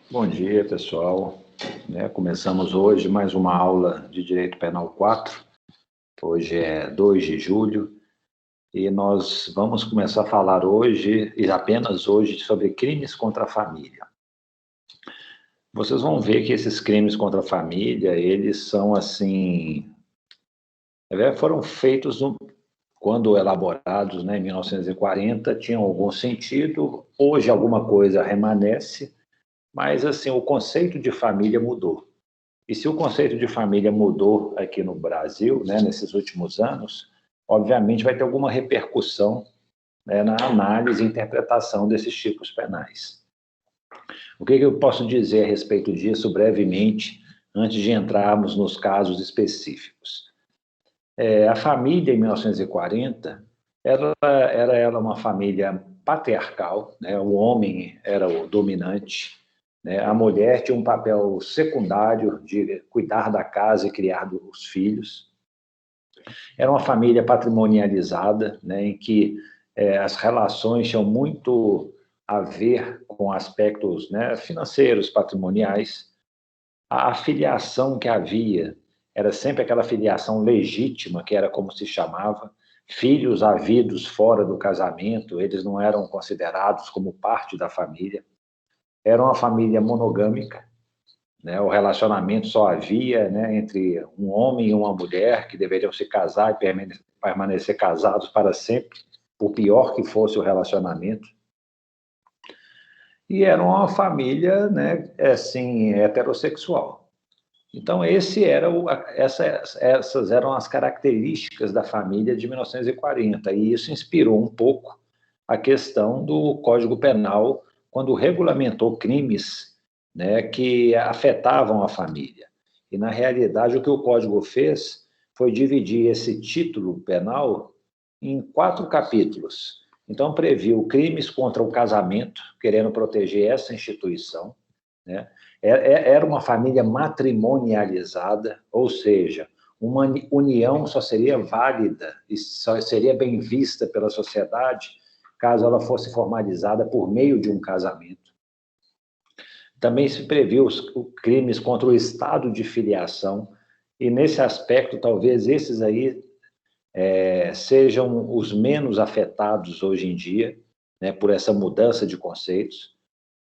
Bom dia, pessoal. Começamos hoje mais uma aula de Direito Penal 4. Hoje é 2 de julho e nós vamos começar a falar hoje, e apenas hoje, sobre crimes contra a família. Vocês vão ver que esses crimes contra a família, eles são assim, foram feitos quando elaborados, em 1940, tinham algum sentido. Hoje alguma coisa remanesce, mas assim, o conceito de família mudou. E se o conceito de família mudou aqui no Brasil, nesses últimos anos, obviamente vai ter alguma repercussão, na análise e interpretação desses tipos penais. O que eu posso dizer a respeito disso brevemente, antes de entrarmos nos casos específicos? A família, em 1940, era ela uma família patriarcal, o homem era o dominante, a mulher tinha um papel secundário de cuidar da casa e criar os filhos. Era uma família patrimonializada, em que as relações tinham muito a ver com aspectos financeiros, patrimoniais. A filiação que havia era sempre aquela filiação legítima, que era como se chamava. Filhos havidos fora do casamento, eles não eram considerados como parte da família. Era uma família monogâmica, o relacionamento só havia entre um homem e uma mulher, que deveriam se casar e permanecer casados para sempre, por pior que fosse o relacionamento. E era uma família assim, heterossexual. Então, essas eram as características da família de 1940, e isso inspirou um pouco a questão do Código Penal, quando regulamentou crimes que afetavam a família. E, na realidade, o que o Código fez foi dividir esse título penal em 4 capítulos. Então, previu crimes contra o casamento, querendo proteger essa instituição, Era uma família matrimonializada, ou seja, uma união só seria válida e só seria bem vista pela sociedade caso ela fosse formalizada por meio de um casamento. Também se previu os crimes contra o estado de filiação, e nesse aspecto, talvez esses aí sejam os menos afetados hoje em dia, por essa mudança de conceitos.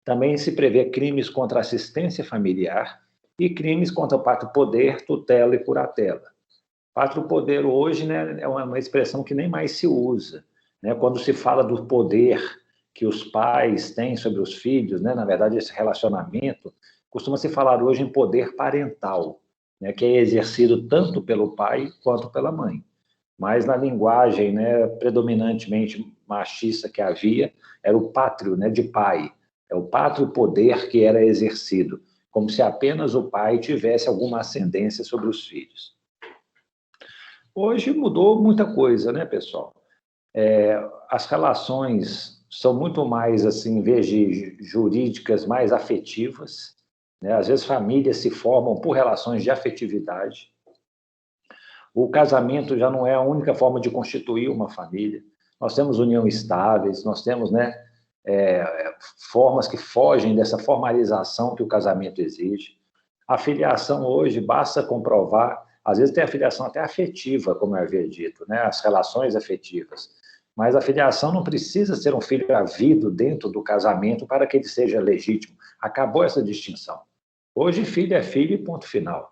Também se prevê crimes contra a assistência familiar e crimes contra o pátrio poder, tutela e curatela. Pátrio poder hoje é uma expressão que nem mais se usa. Quando se fala do poder que os pais têm sobre os filhos, na verdade, esse relacionamento, costuma se falar hoje em poder parental, que é exercido tanto pelo pai quanto pela mãe. Mas na linguagem predominantemente machista que havia, era o pátrio, de pai. É o pátrio poder que era exercido, como se apenas o pai tivesse alguma ascendência sobre os filhos. Hoje mudou muita coisa, pessoal? As relações são muito mais, assim, em vez de jurídicas, mais afetivas. Às vezes famílias se formam por relações de afetividade. O casamento já não é a única forma de constituir uma família. Nós temos união estáveis, nós temos formas que fogem dessa formalização que o casamento exige. A filiação hoje, basta comprovar, às vezes tem a filiação até afetiva, como eu havia dito, as relações afetivas. Mas a filiação não precisa ser um filho havido dentro do casamento para que ele seja legítimo. Acabou essa distinção. Hoje, filho é filho e ponto final.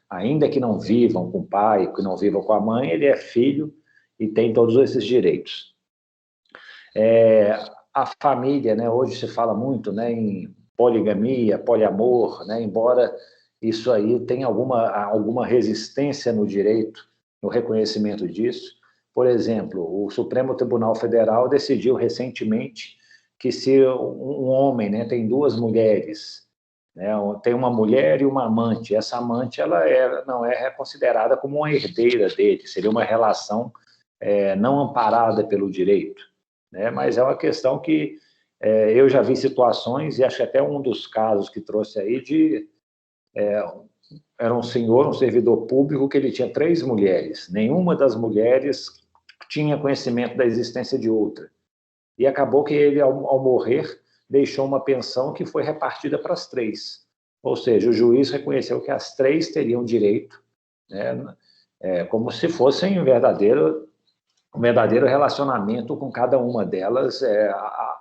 Ainda que não vivam com o pai, que não vivam com a mãe, ele é filho e tem todos esses direitos. A família, hoje se fala muito em poligamia, poliamor, embora isso aí tenha alguma resistência no direito, no reconhecimento disso. Por exemplo, o Supremo Tribunal Federal decidiu recentemente que se um homem tem 2 mulheres, tem uma mulher e uma amante, essa amante ela não é considerada como uma herdeira dele, seria uma relação não amparada pelo direito. Mas é uma questão que eu já vi situações, e acho que até um dos casos que trouxe aí era um senhor, um servidor público, que ele tinha 3 mulheres. Nenhuma das mulheres tinha conhecimento da existência de outra. E acabou que ele, ao morrer, deixou uma pensão que foi repartida para as 3. Ou seja, o juiz reconheceu que as 3 teriam direito, né, como se fossem um verdadeiro relacionamento com cada uma delas,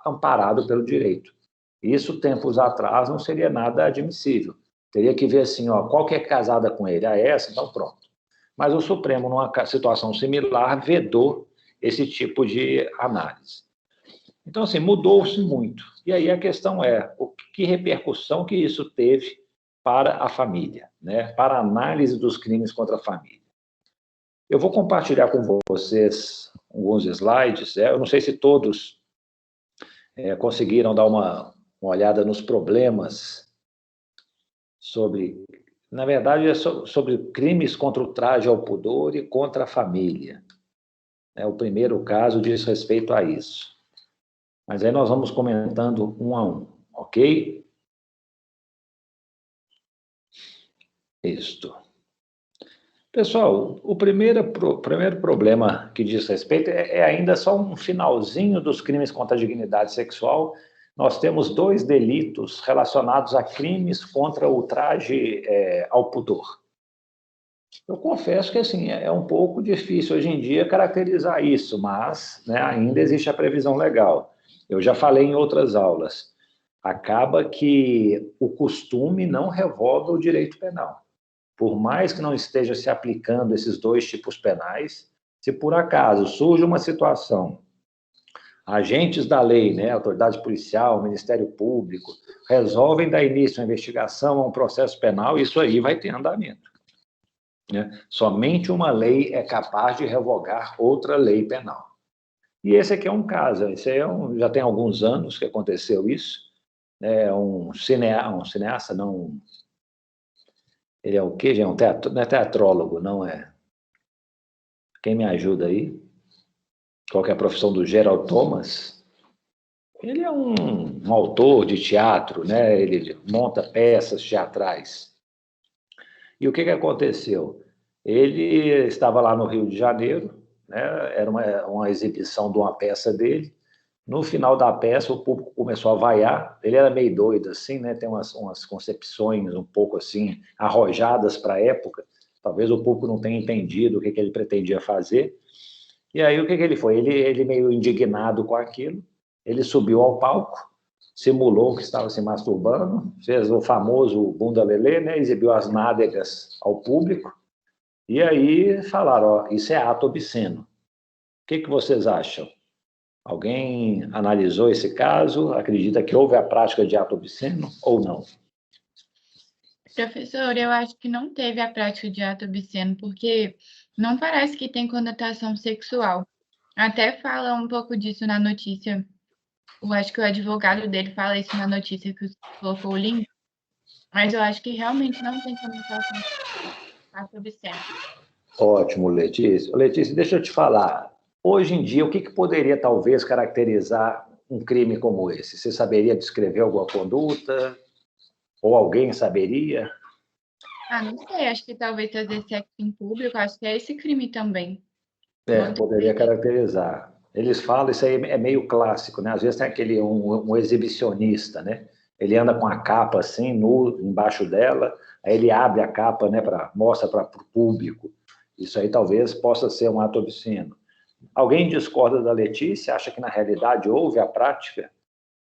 amparado pelo direito. Isso, tempos atrás, não seria nada admissível. Teria que ver assim, qual que é casada com ele? Essa, então pronto. Mas o Supremo, numa situação similar, vedou esse tipo de análise. Então, assim, mudou-se muito. E aí a questão é, que repercussão que isso teve para a família, né? Para a análise dos crimes contra a família. Eu vou compartilhar com vocês alguns slides. Eu não sei se todos conseguiram dar uma olhada nos problemas sobre... Na verdade, é sobre crimes contra o traje ao pudor e contra a família. O primeiro caso diz respeito a isso. Mas aí nós vamos comentando um a um, ok? Isto. Pessoal, o primeiro problema que diz respeito é ainda só um finalzinho dos crimes contra a dignidade sexual. Nós temos 2 delitos relacionados a crimes contra o traje ao pudor. Eu confesso que assim, é um pouco difícil hoje em dia caracterizar isso, mas, né, ainda existe a previsão legal. Eu já falei em outras aulas. Acaba que o costume não revoga o direito penal. Por mais que não esteja se aplicando esses 2 tipos penais, se por acaso surge uma situação, agentes da lei, né, autoridade policial, Ministério Público, resolvem dar início à investigação, a um processo penal, isso aí vai ter andamento. Né? Somente uma lei é capaz de revogar outra lei penal. E esse aqui é um caso, esse aí já tem alguns anos que aconteceu isso, um cineasta, não... Ele é o quê? Ele é não é teatrólogo, não é? Quem me ajuda aí? Qual que é a profissão do Gerald Thomas? Ele é um autor de teatro, né? Ele monta peças teatrais. E o que aconteceu? Ele estava lá no Rio de Janeiro, né? Era uma exibição de uma peça dele. No final da peça, o público começou a vaiar. Ele era meio doido, assim, né? Tem umas concepções um pouco assim, arrojadas para a época. Talvez o público não tenha entendido o que ele pretendia fazer. E aí, o que ele foi? Ele meio indignado com aquilo, ele subiu ao palco, simulou que estava se masturbando, fez o famoso bunda lelê, né? Exibiu as nádegas ao público. E aí falaram, isso é ato obsceno. O que vocês acham? Alguém analisou esse caso? Acredita que houve a prática de ato obsceno ou não? Professor, eu acho que não teve a prática de ato obsceno, porque não parece que tem conotação sexual. Até fala um pouco disso na notícia. Eu acho que o advogado dele fala isso na notícia que colocou o link, mas eu acho que realmente não tem conotação sexual. Ato obsceno. Ótimo, Letícia. Letícia, deixa eu te falar. Hoje em dia, o que poderia talvez caracterizar um crime como esse? Você saberia descrever alguma conduta? Ou alguém saberia? Não sei, acho que talvez fazer sexo em público, acho que é esse crime também. Poderia caracterizar. Eles falam, isso aí é meio clássico, né? Às vezes tem aquele um exibicionista, né? Ele anda com a capa assim, nu, embaixo dela, aí ele abre a capa, né, mostra para o público. Isso aí talvez possa ser um ato obsceno. Alguém discorda da Letícia, acha que na realidade houve a prática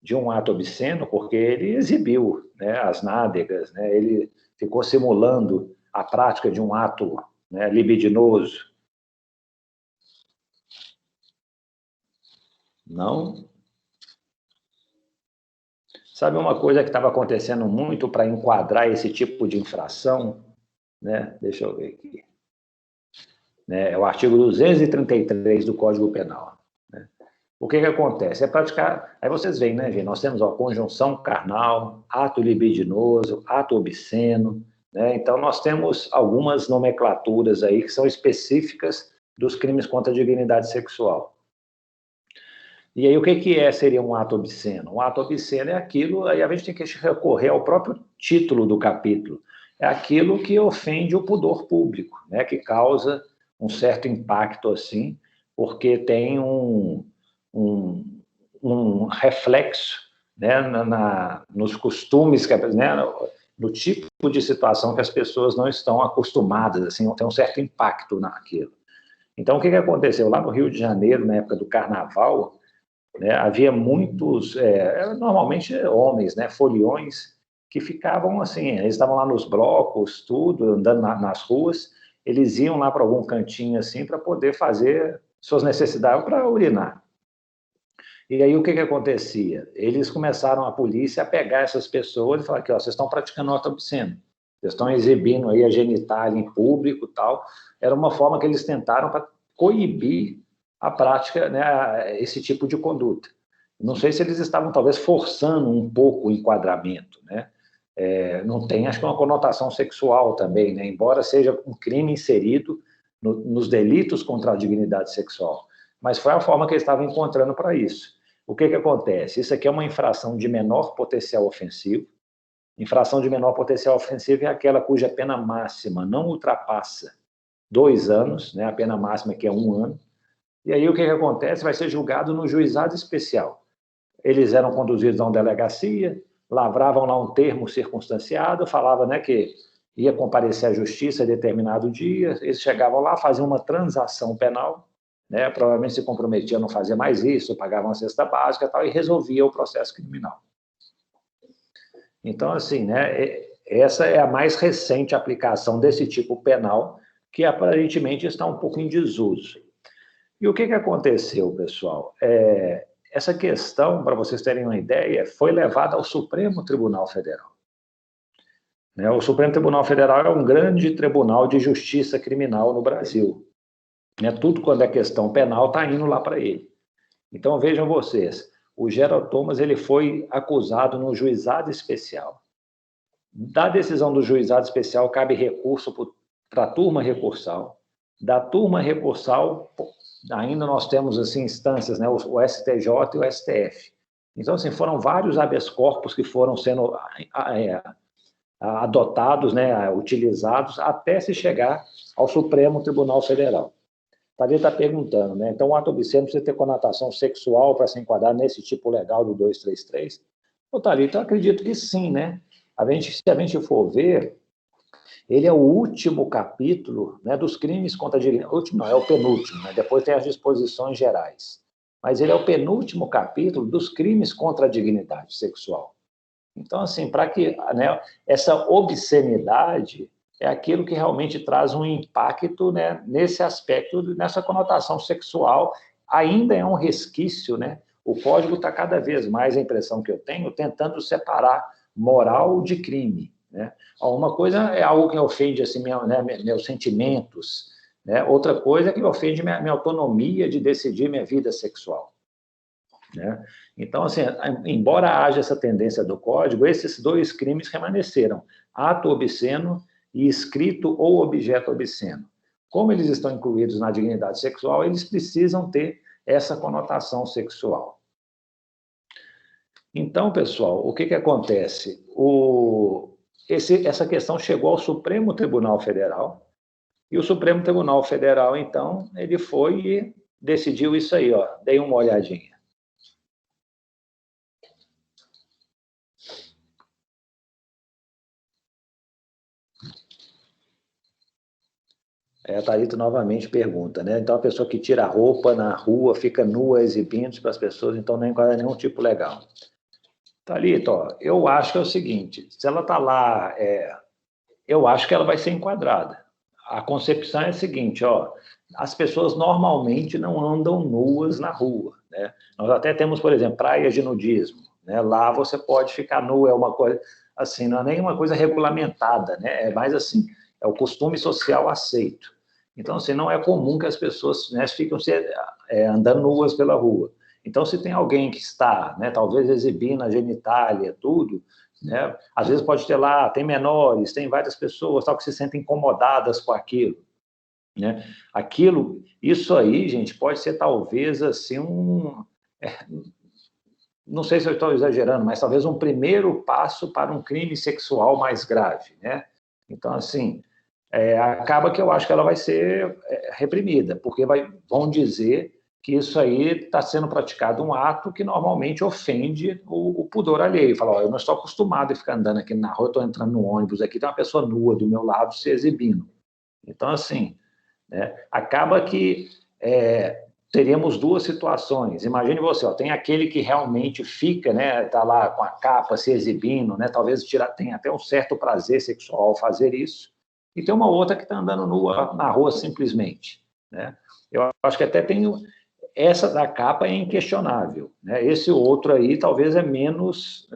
de um ato obsceno, porque ele exibiu, né, as nádegas, né? Ele ficou simulando a prática de um ato, né, libidinoso. Não? Sabe uma coisa que estava acontecendo muito para enquadrar esse tipo de infração? Né? Deixa eu ver aqui. É o artigo 233 do Código Penal. Né? O que acontece? É praticar... Aí vocês veem, né, gente? Nós temos a conjunção carnal, ato libidinoso, ato obsceno. Né? Então, nós temos algumas nomenclaturas aí que são específicas dos crimes contra a dignidade sexual. E aí, o que seria um ato obsceno? Um ato obsceno é aquilo, aí a gente tem que recorrer ao próprio título do capítulo, é aquilo que ofende o pudor público, né, que causa um certo impacto, assim, porque tem um reflexo né, nos costumes, né, no tipo de situação que as pessoas não estão acostumadas, assim, tem um certo impacto naquilo. Então, o que aconteceu? Lá no Rio de Janeiro, na época do Carnaval, né, havia muitos, normalmente homens, né, foliões, que ficavam assim, eles estavam lá nos blocos, tudo, andando nas ruas, eles iam lá para algum cantinho assim para poder fazer suas necessidades, para urinar. E aí o que acontecia? Eles começaram, a polícia, a pegar essas pessoas e falar que, ó, vocês estão praticando ato obsceno, vocês estão exibindo aí a genitália em público e tal. Era uma forma que eles tentaram para coibir a prática, né, esse tipo de conduta. Não sei se eles estavam, talvez, forçando um pouco o enquadramento, né? Não tem, acho que, uma conotação sexual também, né? Embora seja um crime inserido nos delitos contra a dignidade sexual. Mas foi a forma que eles estavam encontrando para isso. O que acontece? Isso aqui é uma infração de menor potencial ofensivo. Infração de menor potencial ofensivo é aquela cuja pena máxima não ultrapassa 2 anos, né? A pena máxima que é 1 ano. E aí o que acontece? Vai ser julgado no juizado especial. Eles eram conduzidos a uma delegacia, lavravam lá um termo circunstanciado, falava, né, que ia comparecer à justiça em determinado dia, eles chegavam lá, faziam uma transação penal, né, provavelmente se comprometiam a não fazer mais isso, pagavam a cesta básica e tal, e resolvia o processo criminal. Então, assim, né, essa é a mais recente aplicação desse tipo penal, que aparentemente está um pouco em desuso. E o que aconteceu, pessoal? Essa questão, para vocês terem uma ideia, foi levada ao Supremo Tribunal Federal. O Supremo Tribunal Federal é um grande tribunal de justiça criminal no Brasil. Tudo quando é questão penal está indo lá para ele. Então, vejam vocês, o Gerald Thomas ele foi acusado no juizado especial. Da decisão do juizado especial cabe recurso para a turma recursal. Da turma recursal, ainda nós temos assim instâncias, né, o STJ e o STF. Então, assim, foram vários habeas corpus que foram sendo adotados, né, utilizados, até se chegar ao Supremo Tribunal Federal. Thalita está perguntando, né? Então, o ato obsceno precisa ter conotação sexual para se enquadrar nesse tipo legal do 233? Thalita, eu acredito que sim, né? Se a gente for ver, ele é o último capítulo, né, dos crimes contra a dignidade. Último não, é o penúltimo, né? Depois tem as disposições gerais. Mas ele é o penúltimo capítulo dos crimes contra a dignidade sexual. Então, assim, para que, né, essa obscenidade é aquilo que realmente traz um impacto, né, nesse aspecto, nessa conotação sexual, ainda é um resquício, né? O código está cada vez mais, a impressão que eu tenho, tentando separar moral de crime, né? Uma coisa é algo que ofende assim, meus sentimentos, né? Outra coisa é que ofende minha autonomia de decidir minha vida sexual, né? Então, assim, embora haja essa tendência do código, esses 2 crimes permaneceram: ato obsceno e escrito ou objeto obsceno. Como eles estão incluídos na dignidade sexual, eles precisam ter essa conotação sexual. Então, pessoal, o que acontece? Essa questão chegou ao Supremo Tribunal Federal, e o Supremo Tribunal Federal, então, ele foi e decidiu isso aí, ó. Dei uma olhadinha. A Thalita novamente pergunta, né? Então, a pessoa que tira a roupa na rua, fica nua, exibindo para as pessoas, então não enquadra nenhum tipo legal. Thalita, ó, eu acho que é o seguinte, se ela está lá, eu acho que ela vai ser enquadrada. A concepção é a seguinte, ó, as pessoas normalmente não andam nuas na rua, né? Nós até temos, por exemplo, praias de nudismo, né? Lá você pode ficar nu, é uma coisa assim, não é nem uma coisa regulamentada, né? É mais assim, é o costume social aceito. Então, assim, não é comum que as pessoas, né, ficam andando nuas pela rua. Então, se tem alguém que está, né, talvez exibindo a genitália, tudo, né, às vezes pode ter lá, tem menores, tem várias pessoas tal, que se sentem incomodadas com aquilo, né? Isso aí, gente, pode ser talvez assim não sei se eu estou exagerando, mas talvez um primeiro passo para um crime sexual mais grave, né? Então, assim, acaba que eu acho que ela vai ser reprimida, porque vão dizer que isso aí está sendo praticado um ato que normalmente ofende o pudor alheio. Fala, ó, eu não estou acostumado a ficar andando aqui na rua, estou entrando no ônibus aqui, tem uma pessoa nua do meu lado se exibindo. Então, assim, né, acaba que teríamos duas situações. Imagine você, ó, tem aquele que realmente fica, né, tá lá com a capa se exibindo, né, talvez tenha até um certo prazer sexual ao fazer isso, e tem uma outra que está andando nua na rua simplesmente, né? Eu acho que até tem essa da capa é inquestionável, né? Esse outro aí talvez é menos,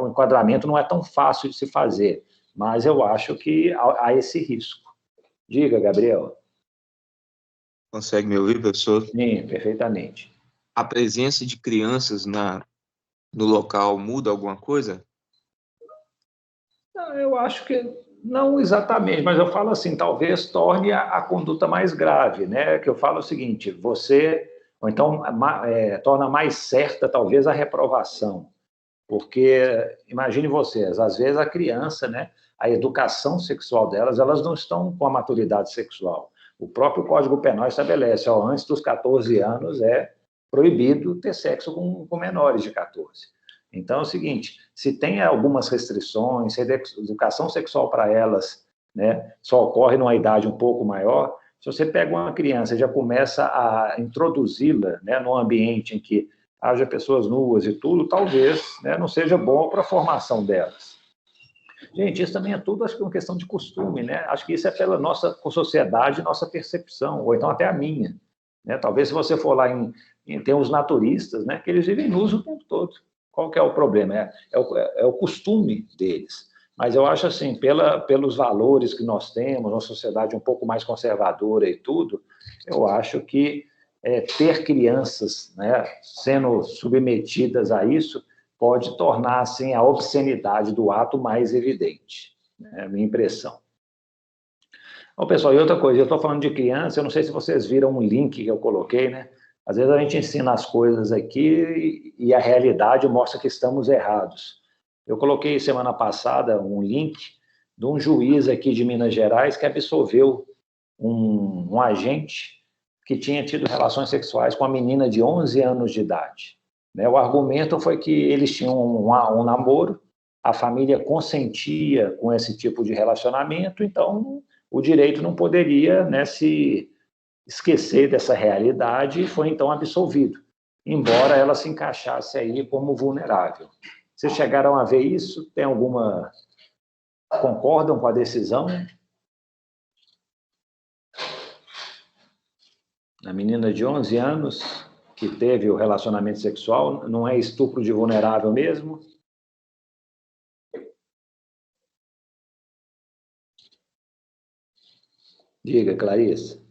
o enquadramento não é tão fácil de se fazer, mas eu acho que há esse risco. Diga, Gabriel. Consegue me ouvir, professor? Sim, perfeitamente. A presença de crianças no local muda alguma coisa? Não, eu acho que não exatamente, mas eu falo assim, talvez torne a conduta mais grave, né? Que eu falo o seguinte, ou então torna mais certa talvez a reprovação, porque imagine vocês, às vezes a criança, né? A educação sexual delas, elas não estão com a maturidade sexual. O próprio Código Penal estabelece, ó, antes dos 14 anos é proibido ter sexo com menores de 14. Então é o seguinte, se tem algumas restrições, se a educação sexual para elas, né, só ocorre numa idade um pouco maior, se você pega uma criança e já começa a introduzi-la, né, num ambiente em que haja pessoas nuas e tudo, talvez, né, não seja bom para a formação delas. Gente, isso também é tudo, acho que é uma questão de costume, né? Acho que isso é pela nossa sociedade, nossa percepção, ou então até a minha, né? Talvez se você for lá tem os naturistas, né, que eles vivem nus o tempo todo. Qual que é o problema? É o costume deles. Mas eu acho assim, pelos valores que nós temos, uma sociedade um pouco mais conservadora e tudo, eu acho que ter crianças, né, sendo submetidas a isso pode tornar assim, a obscenidade do ato mais evidente. É a minha impressão. Bom, pessoal, e outra coisa, eu estou falando de criança, eu não sei se vocês viram um link que eu coloquei, né? Às vezes a gente ensina as coisas aqui e a realidade mostra que estamos errados. Eu coloquei semana passada um link de um juiz aqui de Minas Gerais que absolveu um agente que tinha tido relações sexuais com uma menina de 11 anos de idade. O argumento foi que eles tinham um namoro, a família consentia com esse tipo de relacionamento, então o direito não poderia, né, se esquecer dessa realidade e foi então absolvido, embora ela se encaixasse aí como vulnerável. Vocês chegaram a ver isso? Tem alguma... Concordam com a decisão? A menina de 11 anos que teve o relacionamento sexual não é estupro de vulnerável mesmo? Diga, Clarissa.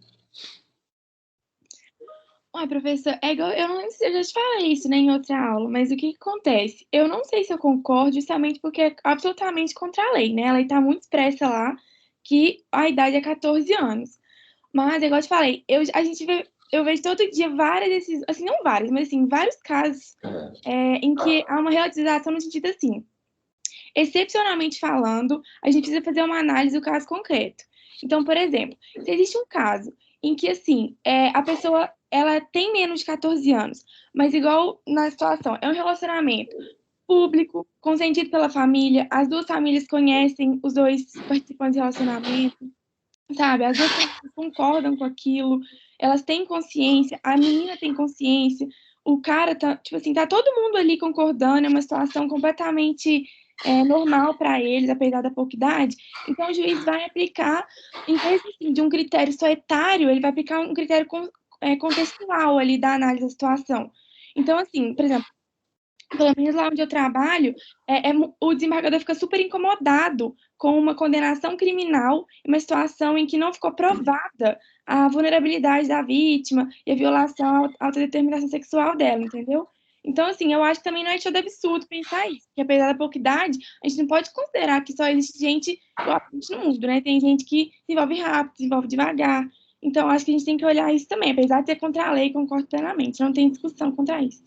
Ué, professor, é igual, eu não sei, eu já te falei isso, né, em outra aula, mas o que acontece? Eu não sei se eu concordo justamente porque é absolutamente contra a lei, né? A lei tá muito expressa lá que a idade é 14 anos. Mas, igual eu te falei, eu vejo todo dia várias desses, assim, não várias, mas assim, vários casos em que há uma relativização no sentido assim, excepcionalmente falando, a gente precisa fazer uma análise do caso concreto. Então, por exemplo, se existe um caso em que, assim, a pessoa, ela tem menos de 14 anos, mas igual na situação, é um relacionamento público, consentido pela família, as duas famílias conhecem os dois participantes do relacionamento, sabe? As duas famílias concordam com aquilo, elas têm consciência, a menina tem consciência, o cara tá, tipo assim, tá todo mundo ali concordando, é uma situação completamente normal para eles, apesar da pouca idade. Então, o juiz vai aplicar, em vez assim, de um critério só etário, ele vai aplicar um critério contextual ali da análise da situação. Então, assim, por exemplo, pelo menos lá onde eu trabalho, o desembargador fica super incomodado com uma condenação criminal em uma situação em que não ficou provada a vulnerabilidade da vítima e a violação à autodeterminação sexual dela, entendeu? Então, assim, eu acho que também não é todo absurdo pensar isso, que apesar da pouca idade, a gente não pode considerar que só existe gente igual a gente no mundo, né? Tem gente que se envolve rápido, se envolve devagar. Então, acho que a gente tem que olhar isso também, apesar de ser contra a lei, concordo plenamente, não tem discussão contra isso.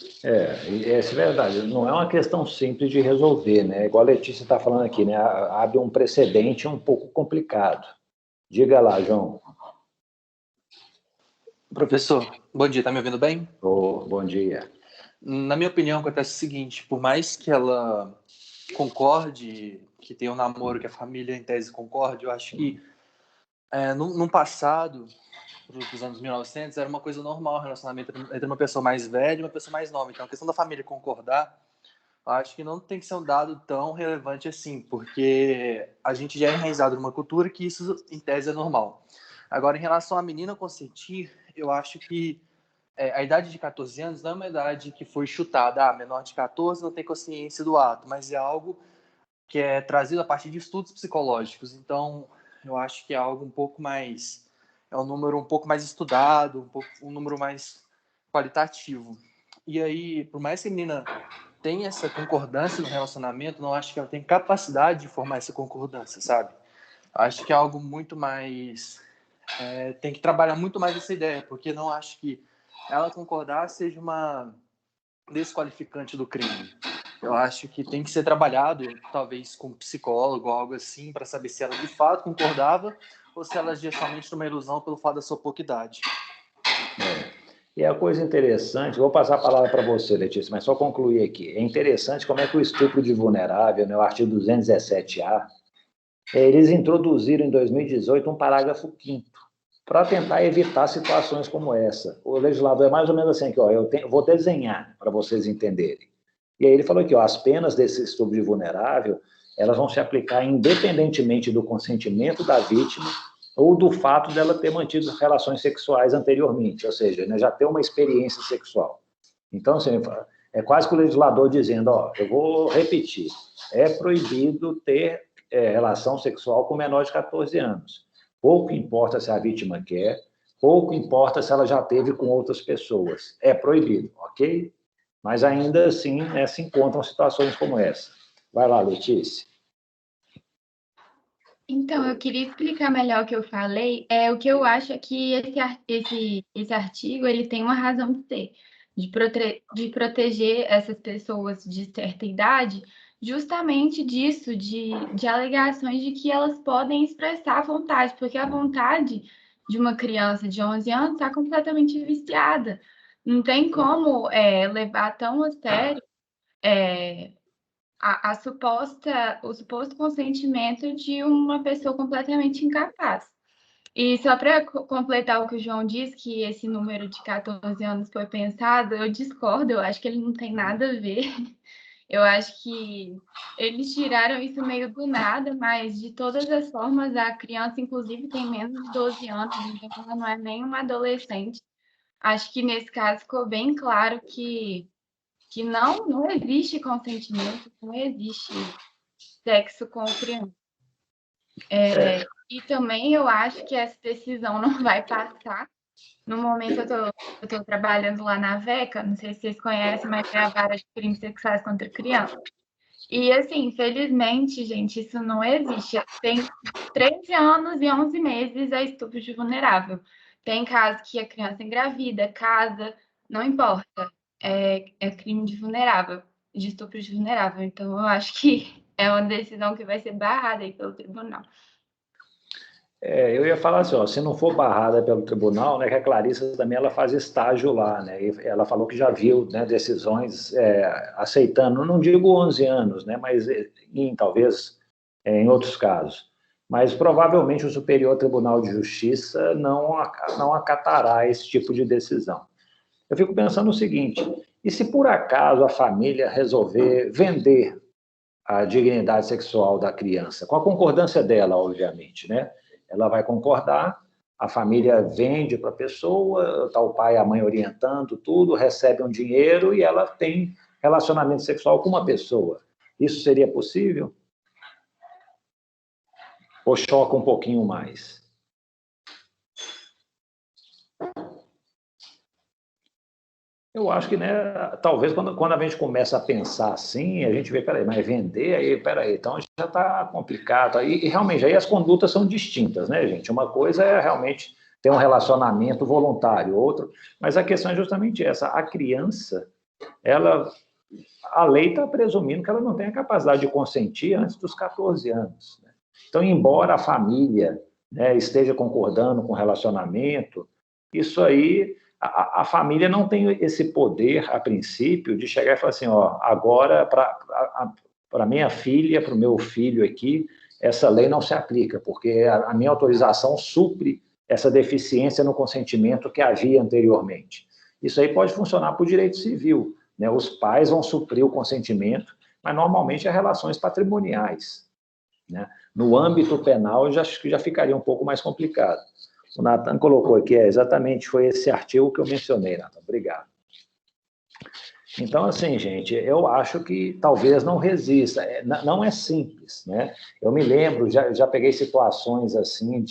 Isso é verdade. Não é uma questão simples de resolver, né? Igual a Letícia está falando aqui, né? Abre um precedente um pouco complicado. Diga lá, João. Professor, bom dia, tá me ouvindo bem? Bom dia. Na minha opinião, acontece o seguinte, por mais que ela concorde, que tenha um namoro, que a família em tese concorde, eu acho que no passado, dos anos 1900, era uma coisa normal o relacionamento entre uma pessoa mais velha e uma pessoa mais nova. Então, a questão da família concordar, eu acho que não tem que ser um dado tão relevante assim, porque a gente já é enraizado numa cultura que isso, em tese, é normal. Agora, em relação à menina consentir, eu acho que a idade de 14 anos não é uma idade que foi chutada. Menor de 14 não tem consciência do ato, mas é algo que é trazido a partir de estudos psicológicos. Então, eu acho que é algo um pouco mais... É um número um pouco mais estudado, um número mais qualitativo. E aí, por mais que a menina tenha essa concordância no relacionamento, não acho que ela tem capacidade de formar essa concordância, sabe? Acho que é algo muito mais... tem que trabalhar muito mais essa ideia, porque não acho que ela concordar seja uma desqualificante do crime. Eu acho que tem que ser trabalhado, talvez com um psicólogo ou algo assim, para saber se ela de fato concordava ou se ela agia somente numa ilusão pelo fato da sua pouca idade. E a coisa interessante, vou passar a palavra para você, Letícia, mas só concluir aqui. É interessante como é que o estupro de vulnerável, né, o artigo 217-A, eles introduziram em 2018 um parágrafo 5º para tentar evitar situações como essa. O legislador é mais ou menos assim, aqui, vou desenhar para vocês entenderem. E aí ele falou aqui, as penas desse estupro de vulnerável, elas vão se aplicar independentemente do consentimento da vítima ou do fato dela ter mantido relações sexuais anteriormente, ou seja, né, já ter uma experiência sexual. Então, assim, é quase que o legislador dizendo, eu vou repetir, é proibido ter relação sexual com menor de 14 anos. Pouco importa se a vítima quer, pouco importa se ela já teve com outras pessoas. É proibido, ok? Mas ainda assim, né, se encontram situações como essa. Vai lá, Letícia. Então, eu queria explicar melhor o que eu falei. O que eu acho é que esse artigo ele tem uma razão de ser, de proteger essas pessoas de certa idade, justamente disso, de alegações de que elas podem expressar a vontade, porque a vontade de uma criança de 11 anos está completamente viciada. Não tem como levar tão a sério o suposto consentimento de uma pessoa completamente incapaz. E só para completar o que o João disse, que esse número de 14 anos foi pensado, eu discordo, eu acho que ele não tem nada a ver. Eu acho que eles tiraram isso meio do nada, mas de todas as formas, a criança, inclusive, tem menos de 12 anos, então ela não é nem uma adolescente. Acho que nesse caso ficou bem claro que não existe consentimento, não existe sexo com criança. E também eu acho que essa decisão não vai passar. No momento eu estou trabalhando lá na VECA, não sei se vocês conhecem, mas é a vara de crimes sexuais contra crianças. E assim, infelizmente, gente, isso não existe. Tem 13 anos e 11 meses é estupro de vulnerável. Tem casos que a criança engravida, casa, não importa. É crime de vulnerável, de estupro de vulnerável. Então, eu acho que é uma decisão que vai ser barrada aí pelo tribunal. Eu ia falar assim, se não for barrada pelo tribunal, né, que a Clarissa também ela faz estágio lá, né, e ela falou que já viu, né, decisões aceitando, não digo 11 anos, né, mas talvez em outros casos. Mas provavelmente o Superior Tribunal de Justiça não acatará esse tipo de decisão. Eu fico pensando o seguinte, e se por acaso a família resolver vender a dignidade sexual da criança, com a concordância dela, obviamente, né? Ela vai concordar, a família vende para a pessoa, está o pai e a mãe orientando tudo, recebe um dinheiro e ela tem relacionamento sexual com uma pessoa. Isso seria possível? Ou choca um pouquinho mais? Eu acho que, né, talvez quando a gente começa a pensar assim, a gente vê, peraí, mas vender, aí, peraí, então já está complicado. E realmente, aí as condutas são distintas, né, gente? Uma coisa é realmente ter um relacionamento voluntário, outro, mas a questão é justamente essa, a criança, a lei está presumindo que ela não tem a capacidade de consentir antes dos 14 anos. Né? Então, embora a família, né, esteja concordando com o relacionamento, isso aí, a família não tem esse poder, a princípio, de chegar e falar assim, ó, agora, para minha filha, para o meu filho aqui, essa lei não se aplica, porque a minha autorização supre essa deficiência no consentimento que havia anteriormente. Isso aí pode funcionar por direito civil, né? Os pais vão suprir o consentimento, mas normalmente é relações patrimoniais, né? No âmbito penal, acho que já ficaria um pouco mais complicado. O Nathan colocou aqui, exatamente, foi esse artigo que eu mencionei, Nathan, obrigado. Então, assim, gente, eu acho que talvez não resista, não é simples, né? Eu me lembro, já peguei situações assim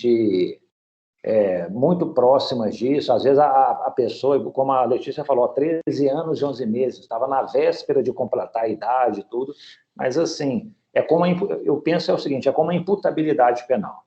muito próximas disso, às vezes a pessoa, como a Letícia falou, 13 anos e 11 meses, estava na véspera de completar a idade e tudo, mas assim, eu penso o seguinte, é como a imputabilidade penal.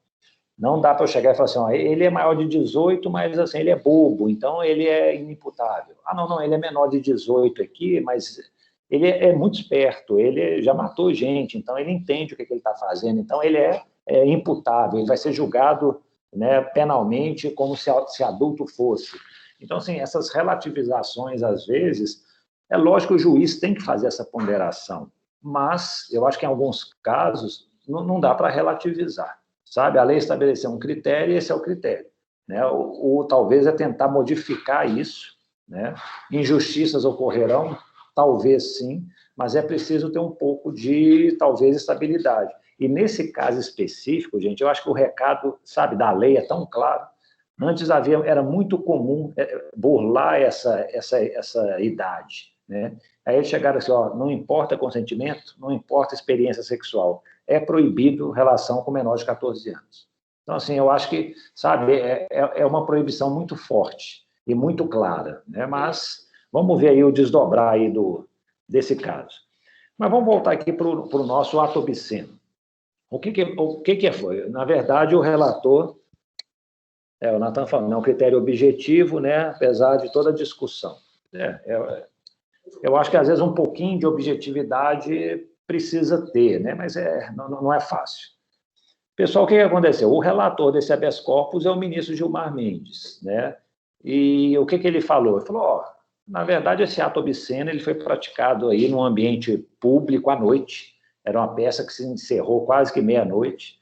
Não dá para eu chegar e falar assim, ó, ele é maior de 18, mas assim, ele é bobo, então ele é inimputável. Ah, não, ele é menor de 18 aqui, mas ele é muito esperto, ele já matou gente, então ele entende o que ele está fazendo, então ele é imputável, ele vai ser julgado, né, penalmente como se adulto fosse. Então, assim, essas relativizações, às vezes, é lógico que o juiz tem que fazer essa ponderação, mas eu acho que em alguns casos não dá para relativizar. Sabe, a lei estabeleceu um critério e esse é o critério, né? Ou talvez é tentar modificar isso, né? Injustiças ocorrerão, talvez sim, mas é preciso ter um pouco de, talvez, estabilidade. E nesse caso específico, gente, eu acho que o recado, sabe, da lei é tão claro. Antes era muito comum burlar essa idade, né? Aí eles chegaram assim, ó, não importa consentimento, não importa experiência sexual, é proibido relação com menor de 14 anos. Então, assim, eu acho que, sabe, é uma proibição muito forte e muito clara, né? Mas vamos ver aí o desdobrar aí desse caso. Mas vamos voltar aqui para o nosso ato obsceno. O que foi? Na verdade, o relator, o Nathan falando, é um critério objetivo, né? Apesar de toda a discussão. Eu acho que, às vezes, um pouquinho de objetividade precisa ter, né? Mas não é fácil. Pessoal, o que aconteceu? O relator desse habeas corpus é o ministro Gilmar Mendes, né? E o que ele falou? Ele falou, ó, na verdade, esse ato obsceno ele foi praticado aí num ambiente público à noite, era uma peça que se encerrou quase que meia-noite,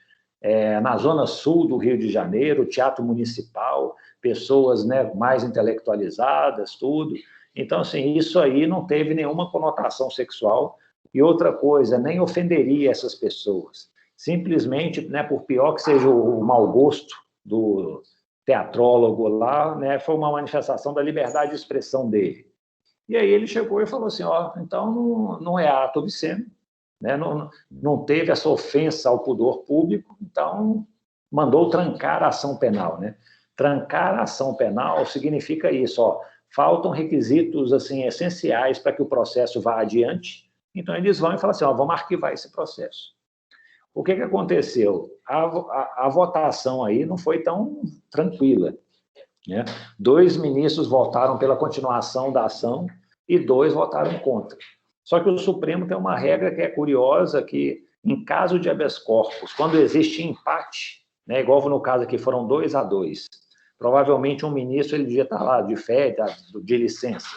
na zona sul do Rio de Janeiro, teatro municipal, pessoas, né, mais intelectualizadas, tudo. Então, assim, isso aí não teve nenhuma conotação sexual. E outra coisa, nem ofenderia essas pessoas. Simplesmente, né, por pior que seja o mau gosto do teatrólogo lá, né, foi uma manifestação da liberdade de expressão dele. E aí ele chegou e falou assim, ó, então não é ato obsceno, né, não teve essa ofensa ao pudor público, então mandou trancar a ação penal, né? Trancar a ação penal significa isso, ó, faltam requisitos assim essenciais para que o processo vá adiante, então eles vão e falam assim, ó, vamos arquivar esse processo. O que aconteceu? A votação aí não foi tão tranquila, né? 2 ministros votaram pela continuação da ação e 2 votaram contra. Só que o Supremo tem uma regra que é curiosa, que em caso de habeas corpus, quando existe empate, né, igual no caso aqui foram 2-2, provavelmente um ministro ele devia estar lá de férias, de licença.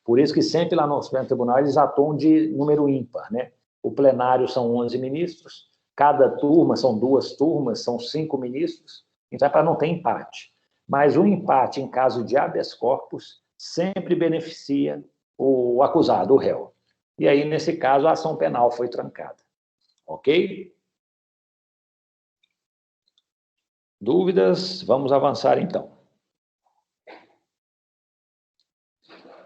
Por isso que sempre lá no Supremo Tribunal eles atuam de número ímpar, né? O plenário são 11 ministros, cada turma são 2 turmas, são 5 ministros, então é para não ter empate. Mas o empate em caso de habeas corpus sempre beneficia o acusado, o réu. E aí, nesse caso, a ação penal foi trancada. Ok? Dúvidas? Vamos avançar, então.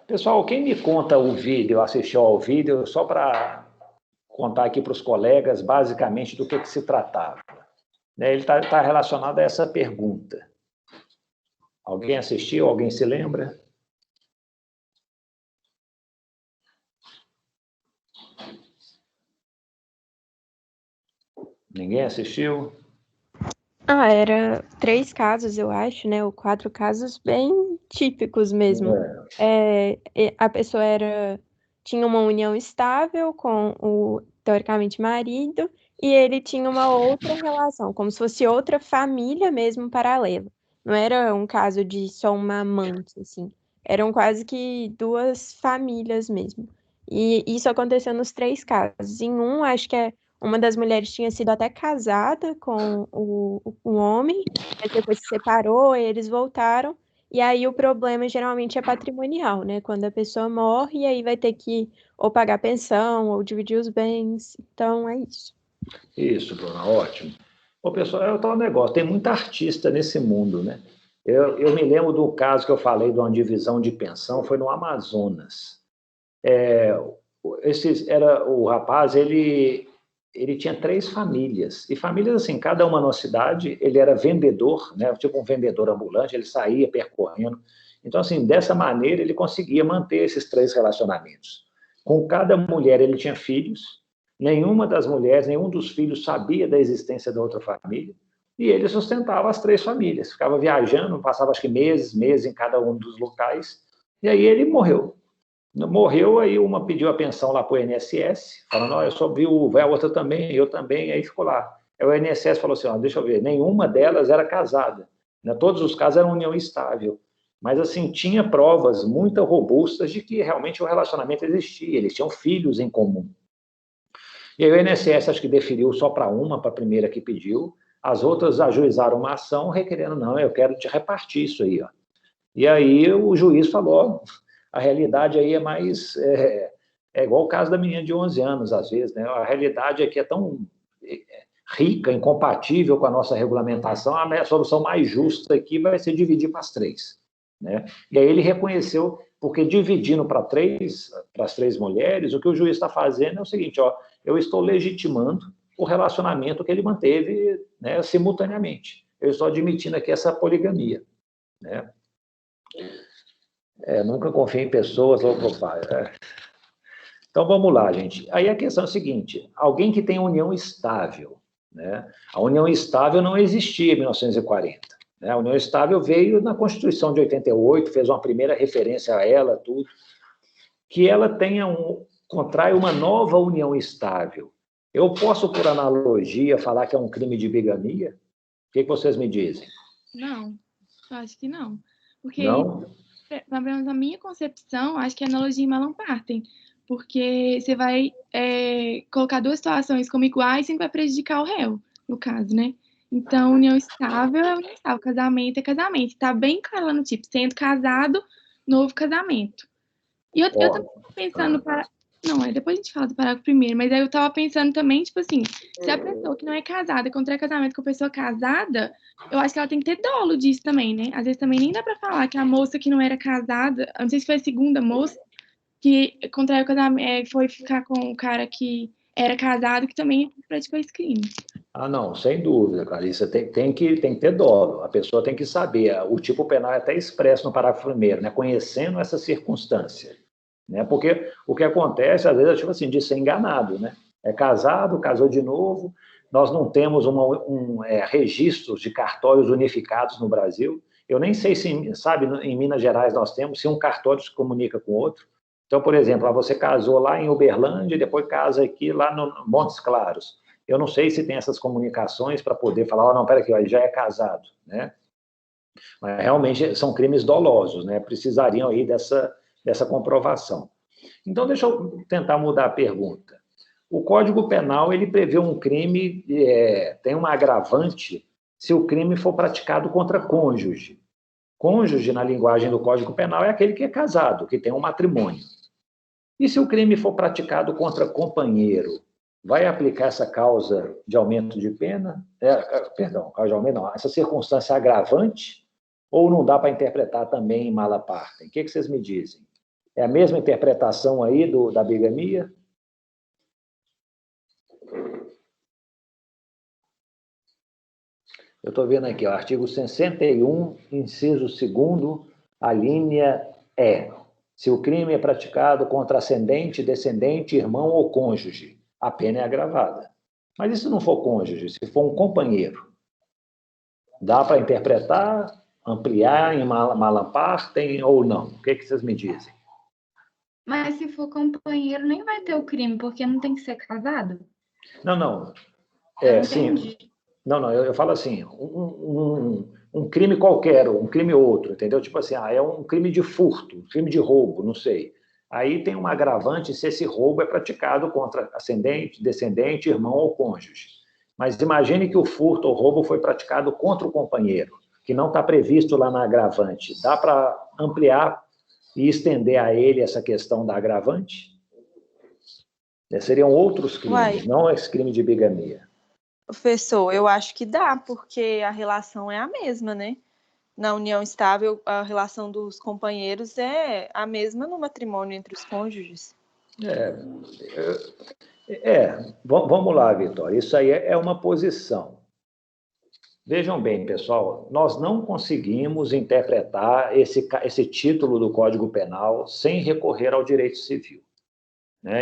Pessoal, quem me conta o vídeo, assistiu ao vídeo, só para contar aqui para os colegas, basicamente, do que se tratava. Ele está relacionado a essa pergunta. Alguém assistiu? Alguém se lembra? Ninguém assistiu? Era 3 casos, eu acho, né? Ou 4 casos bem típicos mesmo. A pessoa tinha uma união estável com o, teoricamente, marido, e ele tinha uma outra relação, como se fosse outra família mesmo paralela. Não era um caso de só uma amante, assim. Eram quase que duas famílias mesmo. E isso aconteceu nos 3 casos. Em um, acho que uma das mulheres tinha sido até casada com o homem, mas depois se separou, e eles voltaram. E aí o problema geralmente é patrimonial, né? Quando a pessoa morre, aí vai ter que ou pagar pensão ou dividir os bens. Então é isso. Isso, Bruna, ótimo. Ô, pessoal, é o tal negócio, tem muita artista nesse mundo, né? Eu me lembro do caso que eu falei de uma divisão de pensão, foi no Amazonas. O rapaz, ele tinha 3 famílias, e famílias assim, cada uma na cidade, ele era vendedor, né? Tipo um vendedor ambulante, ele saía percorrendo. Então, assim, dessa maneira, ele conseguia manter esses 3 relacionamentos. Com cada mulher, ele tinha filhos, nenhuma das mulheres, nenhum dos filhos sabia da existência da outra família, e ele sustentava as 3 famílias, ficava viajando, passava acho que meses em cada um dos locais, e aí ele morreu. Morreu, aí uma pediu a pensão lá para o INSS, falando, oh, eu sou viúva, a outra também, eu também, aí ficou lá. Aí o INSS falou assim, oh, deixa eu ver, nenhuma delas era casada, né? Todos os casos eram união estável, mas assim, tinha provas muito robustas de que realmente o relacionamento existia, eles tinham filhos em comum. E aí o INSS acho que deferiu só para a primeira que pediu, as outras ajuizaram uma ação requerendo, não, eu quero te repartir isso aí, ó. E aí o juiz falou, a realidade aí é mais, igual o caso da menina de 11 anos, às vezes, né? A realidade aqui é tão rica, incompatível com a nossa regulamentação, a solução mais justa aqui vai ser dividir para as 3, né? E aí ele reconheceu, porque dividindo para as 3 mulheres, o que o juiz está fazendo é o seguinte, ó, eu estou legitimando o relacionamento que ele manteve, né, simultaneamente. Eu estou admitindo aqui essa poligamia, né? Nunca confie em pessoas low profile. Então, vamos lá, gente. Aí a questão é a seguinte, alguém que tem união estável, né? A união estável não existia em 1940. Né? A união estável veio na Constituição de 88, fez uma primeira referência a ela, tudo. Que ela contrai uma nova união estável. Eu posso, por analogia, falar que é um crime de bigamia? O que vocês me dizem? Não, eu acho que não. Porque, Não? na minha concepção, acho que é analogia em Malam-Partem. Porque você vai colocar 2 situações como iguais sem que vai prejudicar o réu, no caso, né? Então, união estável é união estável, casamento é casamento. Tá bem claro lá no tipo, sendo casado, novo casamento. E eu também tô pensando para. Não, depois a gente fala do parágrafo primeiro, mas aí eu tava pensando também, tipo assim, se a pessoa que não é casada contrai casamento com a pessoa casada, eu acho que ela tem que ter dolo disso também, né? Às vezes também nem dá pra falar que a moça que não era casada, eu não sei se foi a segunda moça, que contraiu casamento, foi ficar com o cara que era casado, que também praticou esse crime. Ah, não, sem dúvida, Clarissa, tem que ter dolo, a pessoa tem que saber, o tipo penal é até expresso no parágrafo primeiro, né, conhecendo essa circunstância, né, porque o que acontece, às vezes, é tipo assim, de ser enganado, né, é casado, casou de novo, nós não temos registros de cartórios unificados no Brasil, eu nem sei se, sabe, em Minas Gerais nós temos, se um cartório se comunica com o outro, então, por exemplo, você casou lá em Uberlândia, depois casa aqui lá no Montes Claros, eu não sei se tem essas comunicações para poder falar, oh, não, peraí, ele já é casado, né? Mas realmente são crimes dolosos, né? Precisariam aí dessa comprovação. Então, deixa eu tentar mudar a pergunta. O Código Penal, ele prevê um crime, tem uma agravante se o crime for praticado contra cônjuge. Cônjuge, na linguagem do Código Penal, é aquele que é casado, que tem um matrimônio. E se o crime for praticado contra companheiro? Vai aplicar essa causa de aumento de pena? Causa de aumento não, essa circunstância agravante? Ou não dá para interpretar também em mala partem? O que vocês me dizem? É a mesma interpretação aí da bigamia? Eu estou vendo aqui, ó, artigo 61, inciso 2º, a linha E. Se o crime é praticado contra ascendente, descendente, irmão ou cônjuge, a pena é agravada. Mas e se não for cônjuge, se for um companheiro? Dá para interpretar, ampliar em Malam Partem ou não? O que vocês me dizem? Mas se for companheiro, nem vai ter o crime, porque não tem que ser casado? Não. Sim. Não, eu falo assim, um crime qualquer, um crime outro, entendeu? Tipo assim, é um crime de furto, um crime de roubo, não sei. Aí tem um agravante se esse roubo é praticado contra ascendente, descendente, irmão ou cônjuge. Mas imagine que o furto ou roubo foi praticado contra o companheiro, que não está previsto lá na agravante. Dá para ampliar e estender a ele essa questão da agravante? Seriam outros crimes, não esse crime de bigamia. Professor, eu acho que dá, porque a relação é a mesma, né? Na união estável, a relação dos companheiros é a mesma no matrimônio entre os cônjuges. Vamos lá, Vitória, isso aí é uma posição. Vejam bem, pessoal, nós não conseguimos interpretar esse título do Código Penal sem recorrer ao direito civil.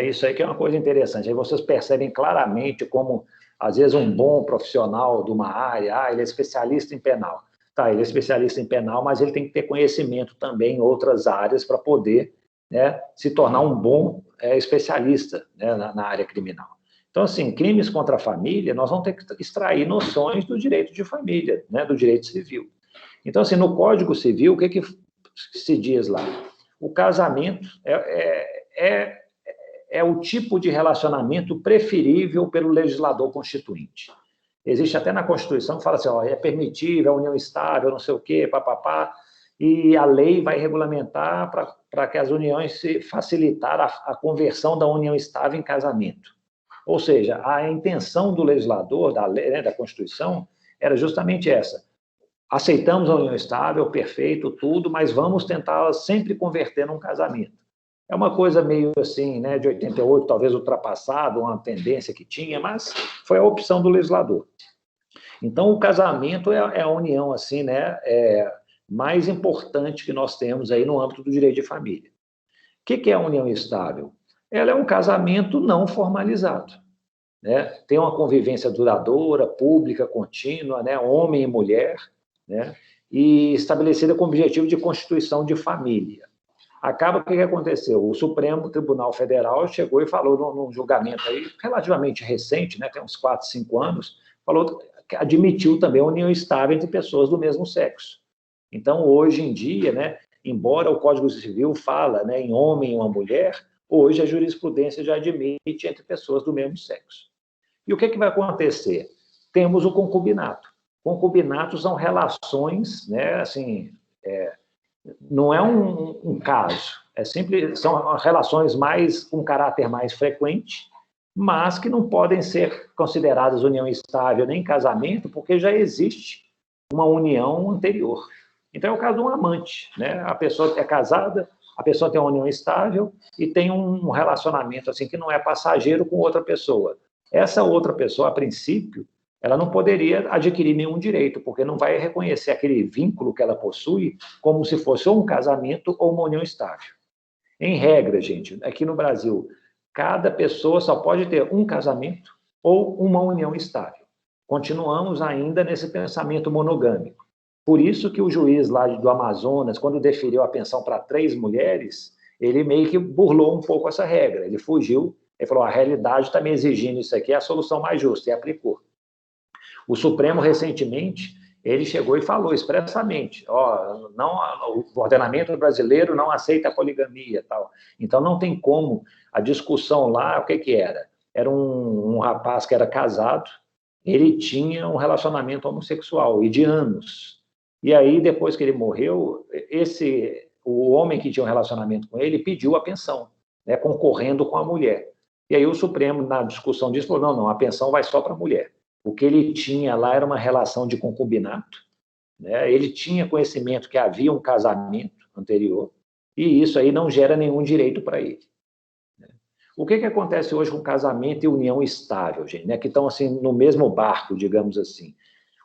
Isso aí que é uma coisa interessante. Aí vocês percebem claramente como, às vezes, um bom profissional de uma área, ele é especialista em penal. Tá, ele é especialista em penal, mas ele tem que ter conhecimento também em outras áreas para poder, se tornar um bom especialista, na área criminal. Então, assim, crimes contra a família, nós vamos ter que extrair noções do direito de família, do direito civil. Então, assim, no Código Civil, o que se diz lá? O casamento é o tipo de relacionamento preferível pelo legislador constituinte. Existe até na Constituição que fala assim, é permitível a união estável, não sei o quê, papapá, e a lei vai regulamentar para que as uniões se facilitar a conversão da união estável em casamento. Ou seja, a intenção do legislador, da lei, da Constituição, era justamente essa. Aceitamos a união estável, perfeito, tudo, mas vamos tentar sempre converter num casamento. É uma coisa meio assim, de 88, talvez ultrapassado, uma tendência que tinha, mas foi a opção do legislador. Então, o casamento é a união assim, mais importante que nós temos aí no âmbito do direito de família. O que é a união estável? Ela é um casamento não formalizado. Tem uma convivência duradoura, pública, contínua, homem e mulher, e estabelecida com o objetivo de constituição de família. Acaba, o que aconteceu? O Supremo Tribunal Federal chegou e falou num julgamento aí relativamente recente, tem uns 4, 5 anos, falou que admitiu também a união estável entre pessoas do mesmo sexo. Então, hoje em dia, embora o Código Civil fala em homem e uma mulher, hoje a jurisprudência já admite entre pessoas do mesmo sexo. E o que vai acontecer? Temos o concubinato. Concubinatos são relações, não é um caso, são relações com caráter mais frequente, mas que não podem ser consideradas união estável nem casamento, porque já existe uma união anterior. Então, é o caso de um amante, A pessoa é casada, a pessoa tem uma união estável e tem um relacionamento assim que não é passageiro com outra pessoa. Essa outra pessoa, a princípio, ela não poderia adquirir nenhum direito, porque não vai reconhecer aquele vínculo que ela possui como se fosse ou um casamento ou uma união estável. Em regra, gente, aqui no Brasil, cada pessoa só pode ter um casamento ou uma união estável. Continuamos ainda nesse pensamento monogâmico. Por isso que o juiz lá do Amazonas, quando deferiu a pensão para 3 mulheres, ele meio que burlou um pouco essa regra. Ele fugiu, ele falou, a realidade está me exigindo isso aqui, é a solução mais justa, e aplicou. O Supremo, recentemente, ele chegou e falou expressamente, o ordenamento brasileiro não aceita a poligamia, tal. Então, não tem como, a discussão lá, o que era? Era um rapaz que era casado, ele tinha um relacionamento homossexual, e de anos. E aí, depois que ele morreu, o homem que tinha um relacionamento com ele pediu a pensão, concorrendo com a mulher. E aí o Supremo, na discussão disso, falou, não, a pensão vai só para a mulher. O que ele tinha lá era uma relação de concubinato, ele tinha conhecimento que havia um casamento anterior, e isso aí não gera nenhum direito para ele. O que acontece hoje com casamento e união estável, gente, que estão assim, no mesmo barco, digamos assim?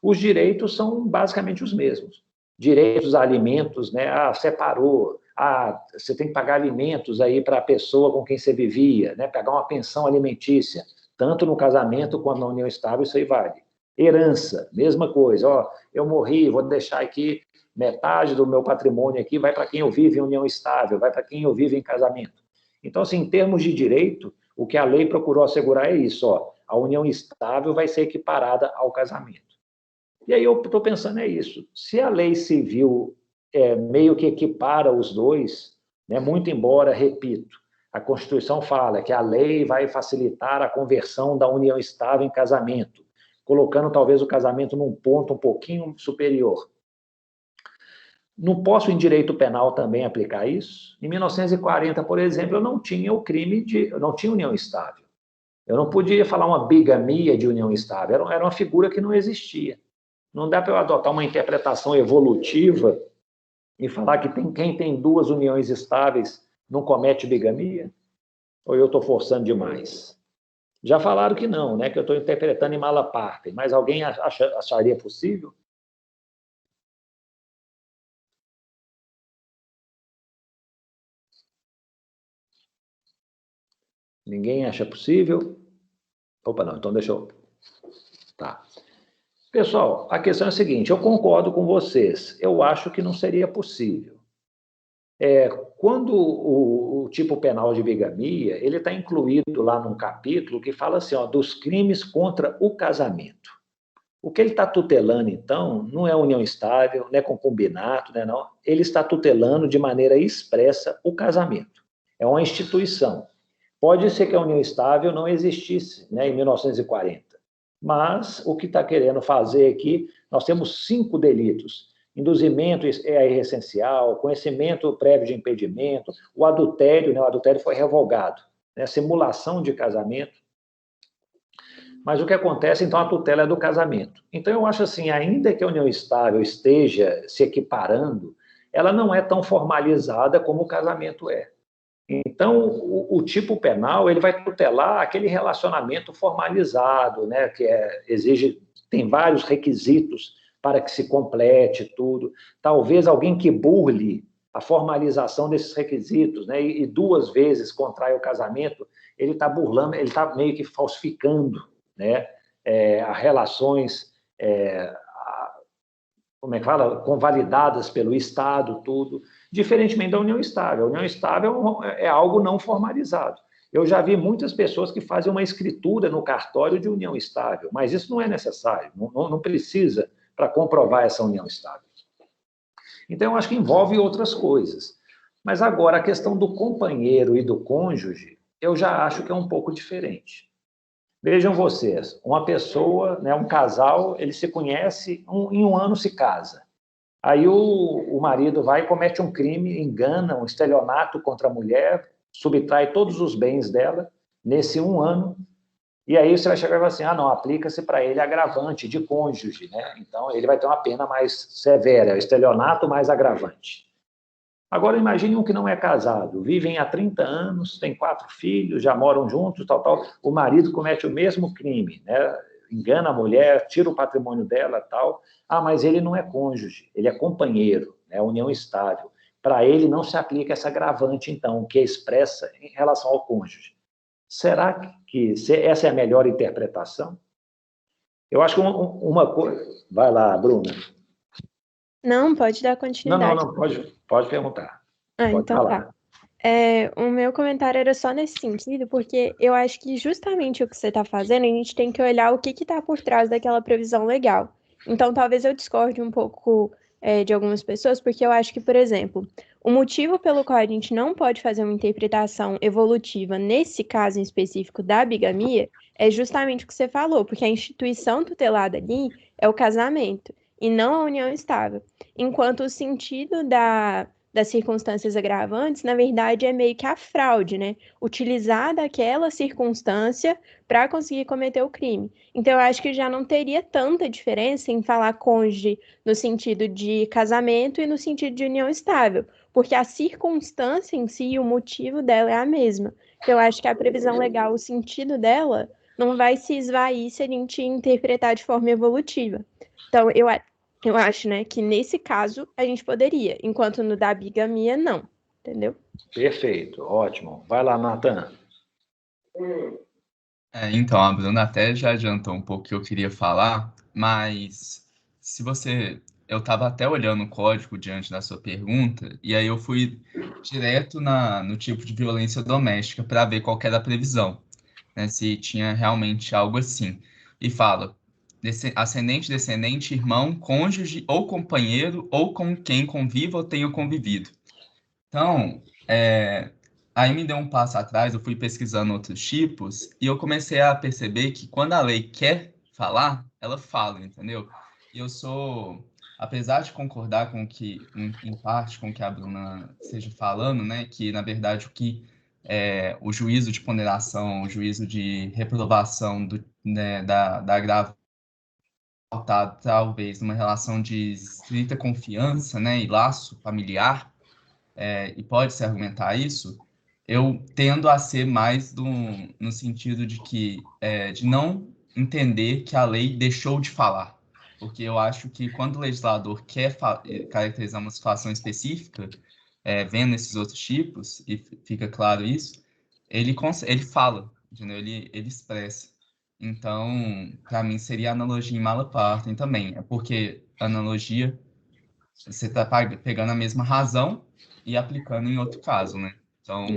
Os direitos são basicamente os mesmos. Direitos a alimentos, separou, você tem que pagar alimentos aí para a pessoa com quem você vivia, pagar uma pensão alimentícia, tanto no casamento quanto na união estável, isso aí vale. Herança, mesma coisa, eu morri, vou deixar aqui metade do meu patrimônio aqui, vai para quem eu vivo em união estável, vai para quem eu vivo em casamento. Então, assim, em termos de direito, o que a lei procurou assegurar é isso, a união estável vai ser equiparada ao casamento. E aí eu estou pensando isso. Se a lei civil meio que equipara os dois, né, muito embora, repito, a Constituição fala que a lei vai facilitar a conversão da união estável em casamento, colocando talvez o casamento num ponto um pouquinho superior. Não posso, em direito penal, também aplicar isso? Em 1940, por exemplo, eu não tinha o crime não tinha união estável. Eu não podia falar uma bigamia de união estável, era uma figura que não existia. Não dá para eu adotar uma interpretação evolutiva e falar que quem tem duas uniões estáveis não comete bigamia? Ou eu estou forçando demais? Já falaram que não, né? Que eu estou interpretando em mala parte, mas alguém acharia possível? Ninguém acha possível? Opa, não, então deixa eu... Tá. Pessoal, a questão é a seguinte, eu concordo com vocês, eu acho que não seria possível. Quando o tipo penal de bigamia, ele está incluído lá num capítulo que fala assim, dos crimes contra o casamento. O que ele está tutelando, então, não é união estável, não é concubinato, né, não. Ele está tutelando de maneira expressa o casamento. É uma instituição. Pode ser que a união estável não existisse, né, em 1940. Mas o que está querendo fazer aqui, nós temos 5 delitos. Induzimento é essencial, conhecimento prévio de impedimento, o adultério, né, o adultério foi revogado, né, simulação de casamento. Mas o que acontece, então, a tutela é do casamento. Então, eu acho assim, ainda que a união estável esteja se equiparando, ela não é tão formalizada como o casamento é. Então, o tipo penal, ele vai tutelar aquele relacionamento formalizado, né, que tem vários requisitos para que se complete tudo. Talvez alguém que burle a formalização desses requisitos, né, e 2 vezes contrai o casamento, ele está burlando, ele está meio que falsificando, né, as relações, como é que fala? Convalidadas pelo Estado, tudo, diferentemente da união estável. A união estável é algo não formalizado. Eu já vi muitas pessoas que fazem uma escritura no cartório de união estável, mas isso não é necessário, não precisa para comprovar essa união estável. Então, eu acho que envolve outras coisas. Mas agora, a questão do companheiro e do cônjuge, eu já acho que é um pouco diferente. Vejam vocês, uma pessoa, né, um casal, ele se conhece, em um ano se casa. Aí o marido vai e comete um crime, engana, um estelionato contra a mulher, subtrai todos os bens dela nesse 1 ano, e aí você vai chegar e falar assim, não, aplica-se para ele agravante de cônjuge, né? Então ele vai ter uma pena mais severa, estelionato mais agravante. Agora, imagine um que não é casado, vivem há 30 anos, tem 4 filhos, já moram juntos, tal. O marido comete o mesmo crime, né? Engana a mulher, tira o patrimônio dela, tal. Mas ele não é cônjuge, ele é companheiro, né? União estável. Para ele não se aplica essa agravante, então, que é expressa em relação ao cônjuge. Será que essa é a melhor interpretação? Eu acho que uma coisa... Vai lá, Bruna. Não, pode dar continuidade. Não, pode perguntar. Pode então falar. Tá. O meu comentário era só nesse sentido, porque eu acho que justamente o que você está fazendo, a gente tem que olhar o que está por trás daquela previsão legal. Então, talvez eu discorde um pouco de algumas pessoas, porque eu acho que, por exemplo, o motivo pelo qual a gente não pode fazer uma interpretação evolutiva nesse caso em específico da bigamia é justamente o que você falou, porque a instituição tutelada ali é o casamento e não a união estável. Enquanto o sentido das circunstâncias agravantes, na verdade, é meio que a fraude, né? Utilizar daquela circunstância para conseguir cometer o crime. Então, eu acho que já não teria tanta diferença em falar cônjuge no sentido de casamento e no sentido de união estável, porque a circunstância em si e o motivo dela é a mesma. Então, eu acho que a previsão legal, o sentido dela, não vai se esvair se a gente interpretar de forma evolutiva. Então, eu acho, né, que nesse caso a gente poderia, enquanto no da bigamia, não. Entendeu? Perfeito, ótimo. Vai lá, Natan. Então, a Bruna até já adiantou um pouco o que eu queria falar, mas eu estava até olhando o código diante da sua pergunta, e aí eu fui direto no tipo de violência doméstica para ver qual que era a previsão, né, se tinha realmente algo assim. E fala, ascendente, descendente, irmão, cônjuge ou companheiro ou com quem conviva ou tenha convivido. Então, aí me deu um passo atrás, eu fui pesquisando outros tipos e eu comecei a perceber que quando a lei quer falar, ela fala, entendeu? E eu sou, apesar de concordar com que, em parte, com o que a Bruna esteja falando, né, que na verdade o que o juízo de ponderação, o juízo de reprovação da agravo talvez numa relação de estrita confiança, né, e laço familiar, e pode-se argumentar isso, eu tendo a ser mais no sentido de que de não entender que a lei deixou de falar. Porque eu acho que quando o legislador quer caracterizar uma situação específica, vendo esses outros tipos, e fica claro isso, ele fala, entendeu? Ele expressa. Então, para mim, seria a analogia em mala partem também. É porque analogia, você está pegando a mesma razão e aplicando em outro caso, né? Então,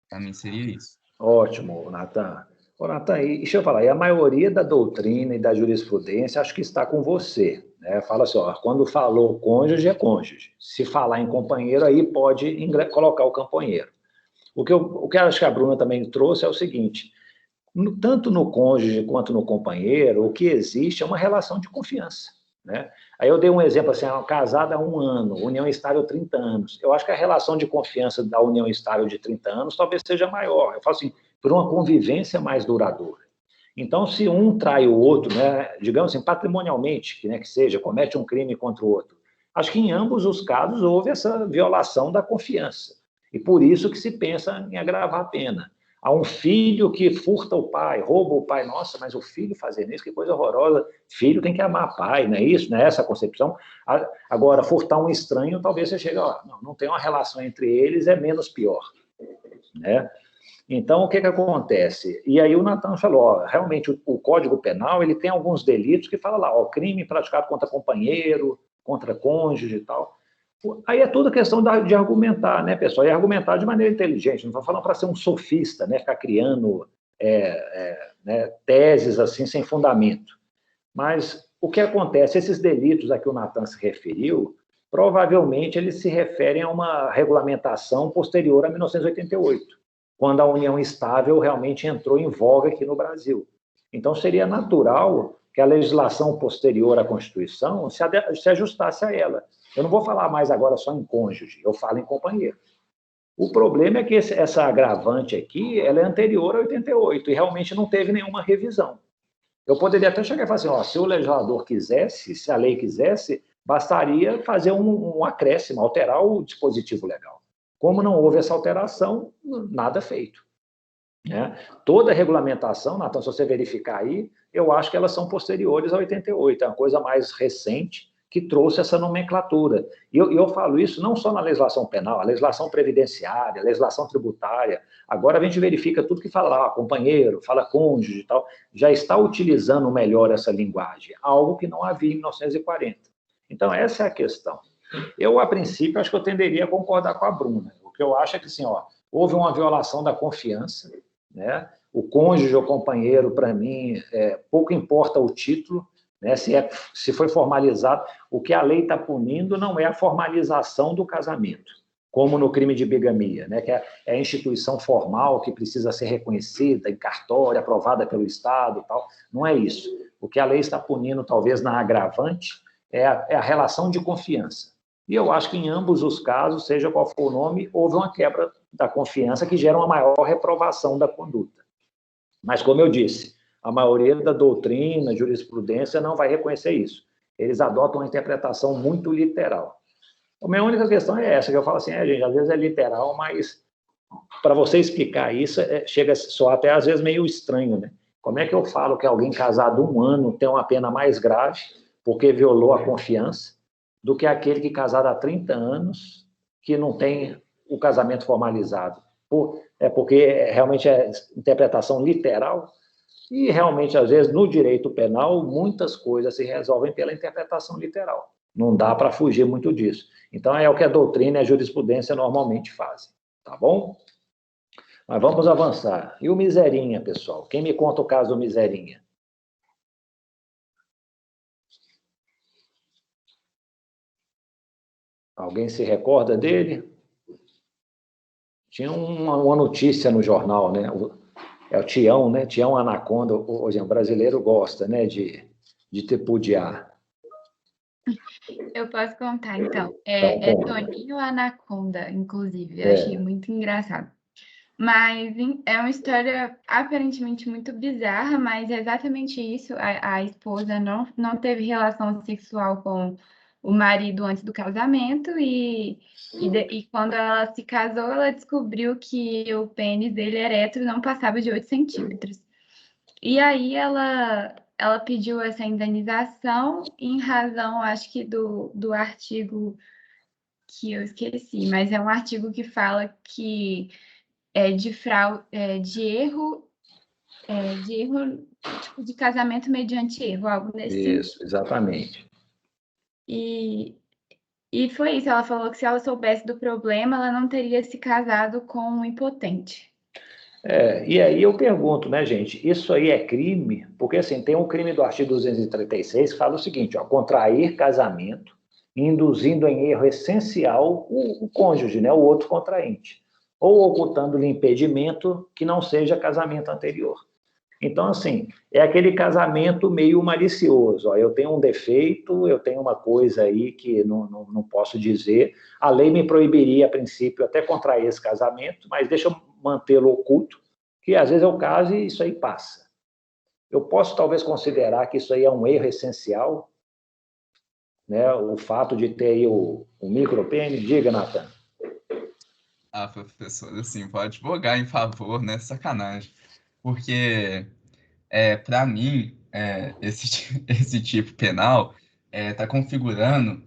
para mim, seria isso. Ótimo, Natan. Ô, Natan, e deixa eu falar, e a maioria da doutrina e da jurisprudência acho que está com você, né? Fala assim, ó, quando falou cônjuge, é cônjuge. Se falar em companheiro, aí pode colocar o companheiro. O que eu acho que a Bruna também trouxe é o seguinte, tanto no cônjuge quanto no companheiro, o que existe é uma relação de confiança, né? Aí eu dei um exemplo assim, casada há 1 ano, união estável 30 anos. Eu acho que a relação de confiança da união estável de 30 anos talvez seja maior. Eu falo assim, por uma convivência mais duradoura. Então, se um trai o outro, né, digamos assim, patrimonialmente, que seja, comete um crime contra o outro, acho que em ambos os casos houve essa violação da confiança. E por isso que se pensa em agravar a pena. Há um filho que furta o pai, rouba o pai. Nossa, mas o filho fazendo isso, que coisa horrorosa. Filho tem que amar pai, não é isso? Não é essa a concepção? Agora, furtar um estranho, talvez você chegue, não tem uma relação entre eles, é menos pior, né? Então, o que acontece? E aí o Natan falou, realmente o Código Penal, ele tem alguns delitos que fala lá, crime praticado contra companheiro, contra cônjuge e tal. Aí é tudo questão de argumentar, né, pessoal? E argumentar de maneira inteligente, não estou falando para ser um sofista, né, ficar criando teses assim sem fundamento. Mas o que acontece? Esses delitos a que o Natan se referiu, provavelmente eles se referem a uma regulamentação posterior a 1988, quando a união estável realmente entrou em voga aqui no Brasil. Então, seria natural que a legislação posterior à Constituição se ajustasse a ela. Eu não vou falar mais agora só em cônjuge, eu falo em companheiro. O problema é que essa agravante aqui, ela é anterior a 88 e realmente não teve nenhuma revisão. Eu poderia até chegar e falar assim, se o legislador quisesse, se a lei quisesse, bastaria fazer um acréscimo, alterar o dispositivo legal. Como não houve essa alteração, nada feito, né? Toda a regulamentação, Natan, se você verificar aí, eu acho que elas são posteriores a 88, é uma coisa mais recente que trouxe essa nomenclatura. E eu falo isso não só na legislação penal, a legislação previdenciária, a legislação tributária. Agora a gente verifica tudo que fala lá, companheiro, fala cônjuge e tal, já está utilizando melhor essa linguagem, algo que não havia em 1940. Então, essa é a questão. Eu, a princípio, acho que eu tenderia a concordar com a Bruna. O que eu acho é que, assim, houve uma violação da confiança, né? O cônjuge ou companheiro, para mim, pouco importa o título, né? Se foi formalizado. O que a lei está punindo não é a formalização do casamento, como no crime de bigamia, né? Que é a instituição formal que precisa ser reconhecida em cartório, aprovada pelo Estado e tal. Não é isso. O que a lei está punindo, talvez, na agravante, é a relação de confiança. E eu acho que em ambos os casos, seja qual for o nome, houve uma quebra da confiança que gera uma maior reprovação da conduta. Mas, como eu disse, a maioria da doutrina, jurisprudência, não vai reconhecer isso. Eles adotam uma interpretação muito literal. A minha única questão é essa, que eu falo assim, gente, às vezes é literal, mas para você explicar isso, chega a soar até às vezes meio estranho, né? Como é que eu falo que alguém casado 1 ano tem uma pena mais grave porque violou a confiança, do que aquele que casado há 30 anos, que não tem o casamento formalizado? Porque realmente é interpretação literal, e realmente, às vezes, no direito penal, muitas coisas se resolvem pela interpretação literal. Não dá para fugir muito disso. Então, é o que a doutrina e a jurisprudência normalmente fazem. Tá bom? Mas vamos avançar. E o Miserinha, pessoal? Quem me conta o caso do Miserinha? Alguém se recorda dele? Tinha uma notícia no jornal, né? É o Tião, né? Tião Anaconda. Hoje o brasileiro gosta, né? De tripudiar. Eu posso contar, então. Então, É conta. Toninho Anaconda, inclusive. Eu achei muito engraçado. Mas é uma história aparentemente muito bizarra, mas é exatamente isso. A esposa não teve relação sexual com o marido antes do casamento e quando ela se casou, ela descobriu que o pênis dele ereto não passava de 8 centímetros. E aí ela pediu essa indenização em razão, acho que do artigo que eu esqueci, mas é um artigo que fala que de erro tipo, de casamento mediante erro, algo nesse sentido. Isso, exatamente. E foi isso, ela falou que se ela soubesse do problema, ela não teria se casado com um impotente. E aí eu pergunto, né, gente, isso aí é crime? Porque, assim, tem um crime do artigo 236 que fala o seguinte, ó, contrair casamento, induzindo em erro essencial o cônjuge, né, o outro contraente, ou ocultando-lhe impedimento que não seja casamento anterior. Então, assim, é aquele casamento meio malicioso. Ó, eu tenho um defeito, eu tenho uma coisa aí que não posso dizer. A lei me proibiria, a princípio, até contrair esse casamento, mas deixa eu mantê-lo oculto, que às vezes eu caso e isso aí passa. Eu posso talvez considerar que isso aí é um erro essencial, né? O fato de ter aí o micropênis. Diga, Nathan. Professor, assim, pode advogar em favor, né? Sacanagem. Porque, para mim, esse tipo penal está configurando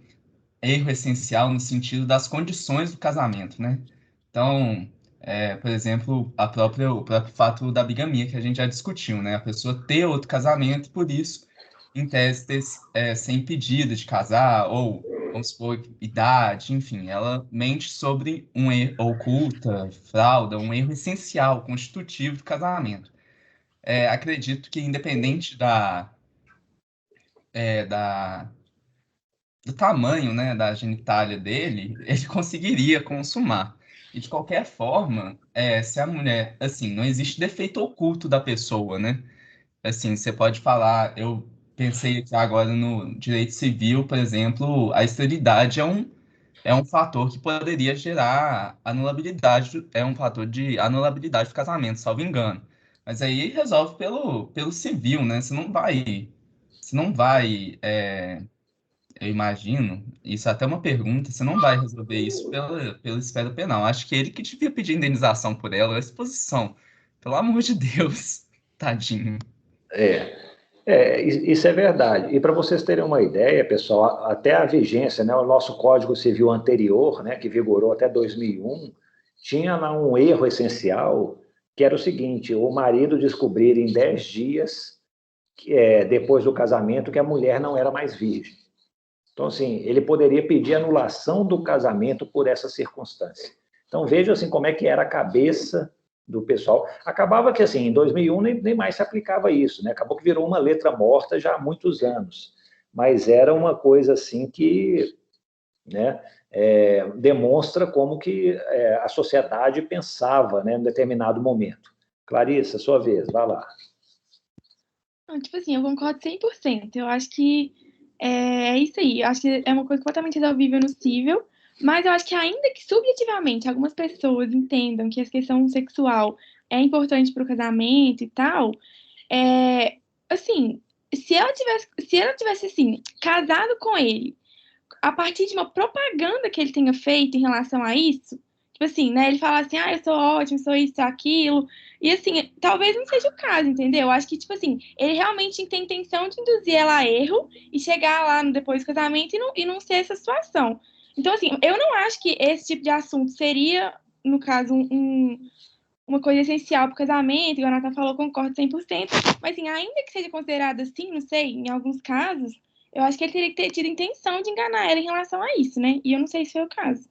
erro essencial no sentido das condições do casamento, né? Então, por exemplo, o próprio fato da bigamia que a gente já discutiu, né? A pessoa ter outro casamento, por isso, em tese, ser impedida de casar, ou, vamos supor, idade, enfim, ela mente sobre um erro, oculta, frauda, um erro essencial, constitutivo do casamento. Acredito que, independente do tamanho, né, da genitália dele, ele conseguiria consumar. E de qualquer forma, se a mulher, assim, não existe defeito oculto da pessoa, né? Assim, você pode falar, eu pensei aqui agora no direito civil, por exemplo, a esterilidade é um fator que poderia gerar anulabilidade, é um fator de anulabilidade do casamento, salvo engano. Mas aí resolve pelo civil, né? Você não vai, eu imagino, isso é até uma pergunta, você não vai resolver isso pela esfera penal. Acho que ele que devia pedir indenização por ela, a exposição. Pelo amor de Deus, tadinho. Isso é verdade. E para vocês terem uma ideia, pessoal, até a vigência, né, o nosso Código Civil anterior, né, que vigorou até 2001, tinha lá um erro essencial, que era o seguinte, o marido descobrir em 10 dias, depois do casamento, que a mulher não era mais virgem. Então, assim, ele poderia pedir anulação do casamento por essa circunstância. Então, veja assim, como é que era a cabeça do pessoal. Acabava que, assim, em 2001 nem mais se aplicava isso, né? Acabou que virou uma letra morta já há muitos anos. Mas era uma coisa, assim, que, né, demonstra como que a sociedade pensava, né, em determinado momento. Clarissa, sua vez, vai lá. Tipo assim, eu concordo 100%. Eu acho que é isso aí. Eu acho que é uma coisa completamente resolvível no cível, mas eu acho que ainda que subjetivamente algumas pessoas entendam que a questão sexual é importante para o casamento e tal, assim, se ela tivesse assim, casado com ele, a partir de uma propaganda que ele tenha feito em relação a isso, tipo assim, né? Ele fala assim, eu sou ótimo, sou isso, sou aquilo. E assim, talvez não seja o caso, entendeu? Eu acho que, tipo assim, ele realmente tem intenção de induzir ela a erro e chegar lá no depois do casamento e não ser essa situação. Então, assim, eu não acho que esse tipo de assunto seria, no caso, uma coisa essencial para o casamento, igual a Nathan falou, concordo 100%, mas assim, ainda que seja considerado assim, não sei, em alguns casos, eu acho que ele teria que ter tido intenção de enganar ela em relação a isso, né? E eu não sei se foi o caso.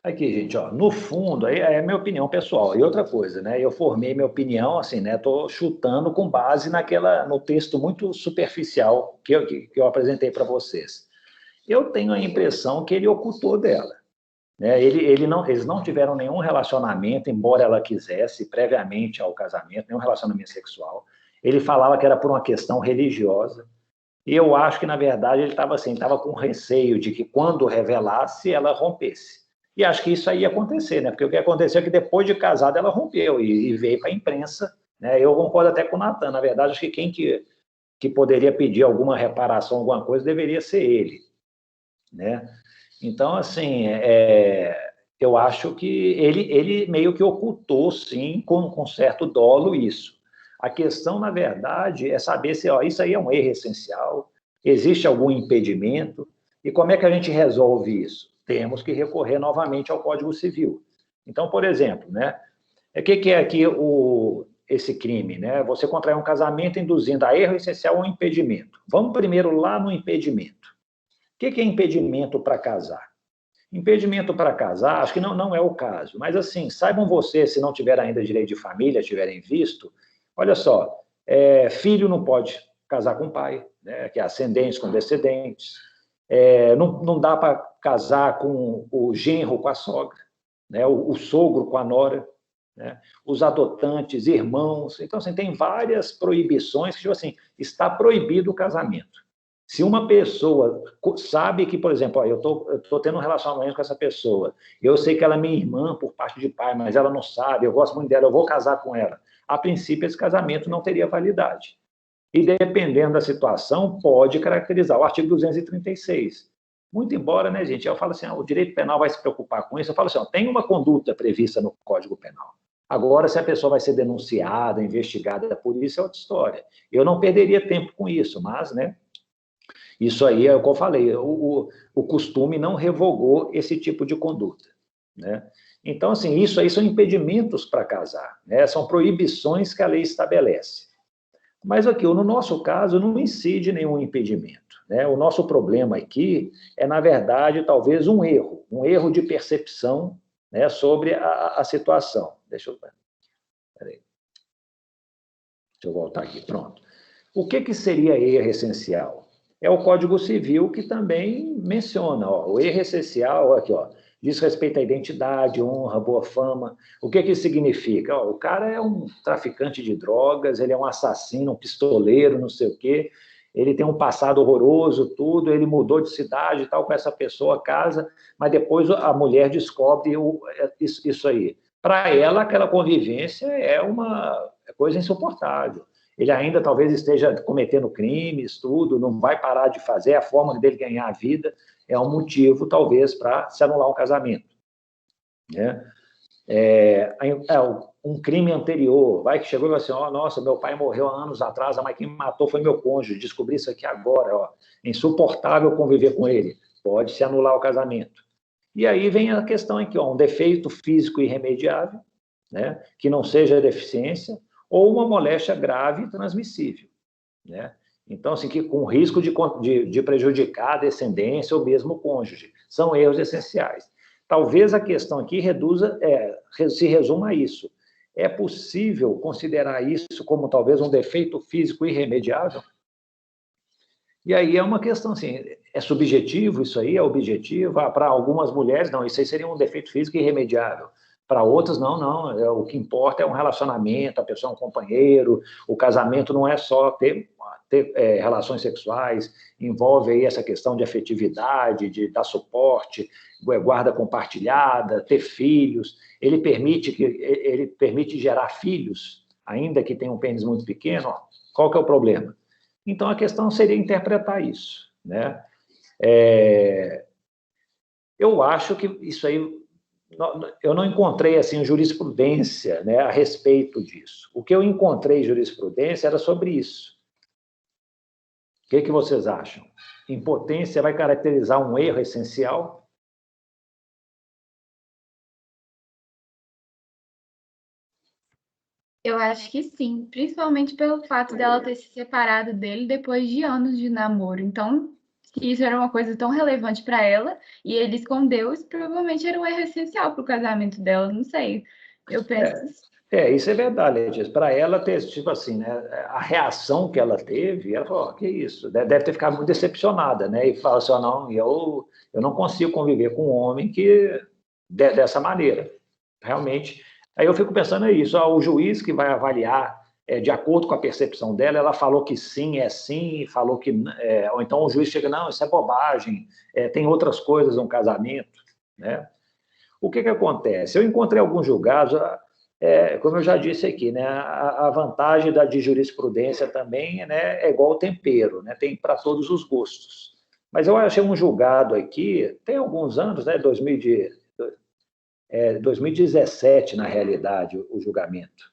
Aqui, gente, ó, no fundo, aí é a minha opinião pessoal. E outra coisa, né? Eu formei minha opinião, assim, né? Estou chutando com base no texto muito superficial que eu apresentei para vocês. Eu tenho a impressão que ele ocultou dela. Né? Eles não tiveram nenhum relacionamento, embora ela quisesse, previamente ao casamento, nenhum relacionamento sexual. Ele falava que era por uma questão religiosa. E eu acho que, na verdade, ele estava assim, estava com receio de que, quando revelasse, ela rompesse. E acho que isso aí ia acontecer, né? Porque o que aconteceu é que, depois de casada, ela rompeu e veio para a imprensa. Né? Eu concordo até com o Natan. Na verdade, acho que quem que poderia pedir alguma reparação, alguma coisa, deveria ser ele. Né? Então, assim, eu acho que ele meio que ocultou, sim, com certo dolo isso. A questão, na verdade, é saber se isso aí é um erro essencial, existe algum impedimento, e como é que a gente resolve isso? Temos que recorrer novamente ao Código Civil. Então, por exemplo, né, o que é aqui esse crime? Né? Você contrair um casamento induzindo a erro essencial ou impedimento. Vamos primeiro lá no impedimento. O que é impedimento para casar? Impedimento para casar, acho que não é o caso, mas assim, saibam vocês, se não tiver ainda direito de família, tiverem visto, olha só, filho não pode casar com pai, né, que é ascendentes com descendentes, não dá para casar com o genro com a sogra, né, o sogro com a nora, né, os adotantes, irmãos, então assim, tem várias proibições que, tipo assim, está proibido o casamento. Se uma pessoa sabe que, por exemplo, eu estou tendo um relacionamento com essa pessoa, eu sei que ela é minha irmã por parte de pai, mas ela não sabe, eu gosto muito dela, eu vou casar com ela. A princípio, esse casamento não teria validade. E, dependendo da situação, pode caracterizar o artigo 236. Muito embora, né, gente, eu falo assim, o direito penal vai se preocupar com isso, eu falo assim, tem uma conduta prevista no Código Penal. Agora, se a pessoa vai ser denunciada, investigada por isso, é outra história. Eu não perderia tempo com isso, mas, né, isso aí é o que eu falei, o costume não revogou esse tipo de conduta. Né? Então, assim, isso aí são impedimentos para casar, né? São proibições que a lei estabelece. Mas aqui, no nosso caso, não incide nenhum impedimento. Né? O nosso problema aqui é, na verdade, talvez um erro de percepção, né, sobre a situação. Deixa eu voltar aqui, pronto. O que seria erro essencial? É o Código Civil que também menciona, o erro essencial, aqui, diz respeito à identidade, honra, boa fama. O que isso significa? O cara é um traficante de drogas, ele é um assassino, um pistoleiro, não sei o quê, ele tem um passado horroroso, tudo, ele mudou de cidade e tal com essa pessoa, casa, mas depois a mulher descobre isso aí. Para ela, aquela convivência é uma coisa insuportável. Ele ainda talvez esteja cometendo crimes, tudo, não vai parar de fazer, a forma dele ganhar a vida é um motivo, talvez, para se anular um casamento. Né? Um crime anterior, vai que chegou e falou assim, nossa, meu pai morreu há anos atrás, mas quem me matou foi meu cônjuge, descobri isso aqui agora, é insuportável conviver com ele, pode se anular o casamento. E aí vem a questão aqui, um defeito físico irremediável, né, que não seja deficiência, ou uma moléstia grave e transmissível. Né? Então, assim, que com risco de prejudicar a descendência ou mesmo o cônjuge. São erros essenciais. Talvez a questão aqui se resuma a isso. É possível considerar isso como talvez um defeito físico irremediável? E aí é uma questão assim, é subjetivo isso aí, é objetivo? Para algumas mulheres, não, isso aí seria um defeito físico irremediável. Para outras, não. O que importa é um relacionamento, a pessoa é um companheiro, o casamento não é só ter relações sexuais, envolve aí essa questão de afetividade, de dar suporte, guarda compartilhada, ter filhos. Ele permite gerar filhos, ainda que tenha um pênis muito pequeno. Qual que é o problema? Então, a questão seria interpretar isso. Né? Eu acho que isso aí... Eu não encontrei assim jurisprudência, né, a respeito disso. O que eu encontrei jurisprudência era sobre isso. O que vocês acham? Impotência vai caracterizar um erro essencial? Eu acho que sim, principalmente pelo fato dela ter se separado dele depois de anos de namoro. Então, se isso era uma coisa tão relevante para ela e ele escondeu, isso provavelmente era um erro essencial para o casamento dela, não sei. Eu penso. Isso é verdade, Letícia. Para ela ter, tipo assim, né, a reação que ela teve, ela falou, que isso, deve ter ficado muito decepcionada, né? E falou assim, não, eu não consigo conviver com um homem que dessa maneira, realmente. Aí eu fico pensando isso, o juiz que vai avaliar, de acordo com a percepção dela, ela falou que sim, é sim, falou que... ou então o juiz chega, não, isso é bobagem, tem outras coisas no casamento, né? O que acontece? Eu encontrei alguns julgados... como eu já disse aqui, né, a vantagem de jurisprudência também, né, é igual ao tempero, né, tem para todos os gostos. Mas eu achei um julgado aqui, tem alguns anos, né, 2017, na realidade, o julgamento,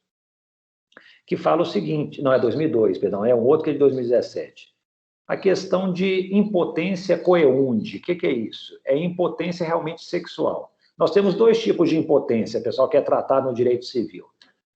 que fala o seguinte, não, é 2002, perdão, é um outro que é de 2017. A questão de impotência coeunde, o que é isso? É impotência realmente sexual. Nós temos dois tipos de impotência, pessoal, que é tratado no direito civil.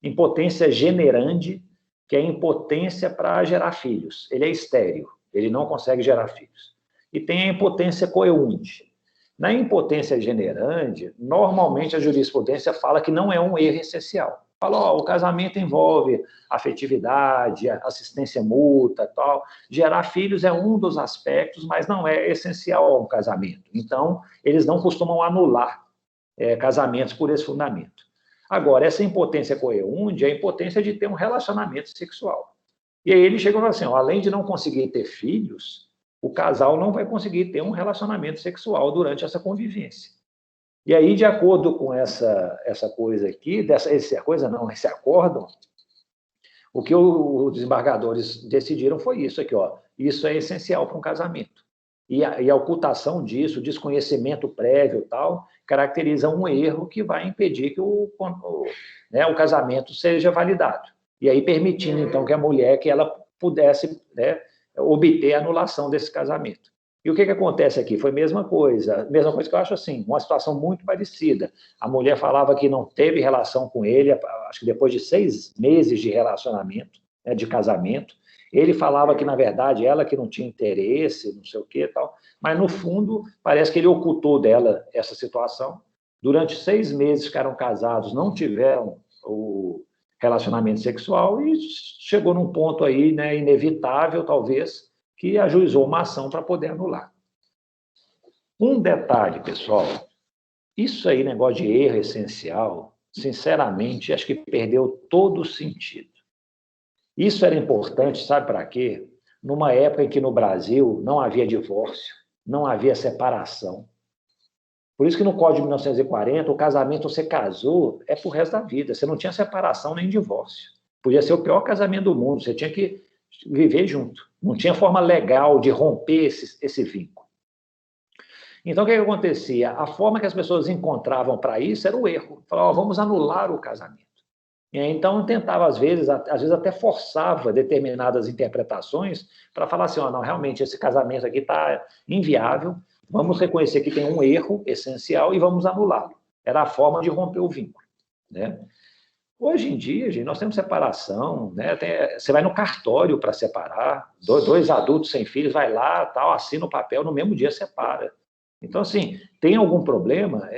Impotência generande, que é impotência para gerar filhos. Ele é estéril, ele não consegue gerar filhos. E tem a impotência coeunde. Na impotência generande, normalmente a jurisprudência fala que não é um erro essencial. Fala, o casamento envolve afetividade, assistência mútua, tal. Gerar filhos é um dos aspectos, mas não é essencial ao casamento. Então, eles não costumam anular casamentos por esse fundamento. Agora, essa impotência coeunde é a impotência de ter um relacionamento sexual. E aí ele chegou e falou assim, além de não conseguir ter filhos, o casal não vai conseguir ter um relacionamento sexual durante essa convivência. E aí, de acordo com essa coisa aqui, esse acórdão, o que os desembargadores decidiram foi isso aqui, isso é essencial para um casamento. E a ocultação disso, desconhecimento prévio e tal, caracteriza um erro que vai impedir que o casamento seja validado. E aí permitindo, então, que a mulher que ela pudesse, né, obter a anulação desse casamento. E o que acontece aqui? Foi a mesma coisa que eu acho assim, uma situação muito parecida. A mulher falava que não teve relação com ele, acho que depois de 6 meses de relacionamento, né, de casamento. Ele falava que, na verdade, ela que não tinha interesse, não sei o que e tal, mas, no fundo, parece que ele ocultou dela essa situação. Durante 6 meses ficaram casados, não tiveram o relacionamento sexual e chegou num ponto aí, né, inevitável, talvez, que ajuizou uma ação para poder anular. Um detalhe, pessoal, isso aí, negócio de erro essencial, sinceramente, acho que perdeu todo o sentido. Isso era importante, sabe para quê? Numa época em que no Brasil não havia divórcio, não havia separação. Por isso que no Código de 1940, o casamento, você casou, é pro resto da vida. Você não tinha separação nem divórcio. Podia ser o pior casamento do mundo, você tinha que viver junto. Não tinha forma legal de romper esse vínculo. Então, o que acontecia? A forma que as pessoas encontravam para isso era o erro. Falavam, vamos anular o casamento. E aí, então, tentava, às vezes até forçava determinadas interpretações para falar assim, não, realmente, esse casamento aqui está inviável, vamos reconhecer que tem um erro essencial e vamos anulá-lo. Era a forma de romper o vínculo, né? Hoje em dia, gente, nós temos separação, né? Você vai no cartório para separar, dois adultos sem filhos, vai lá, tal, assina o papel, no mesmo dia separa. Então, assim, tem algum problema,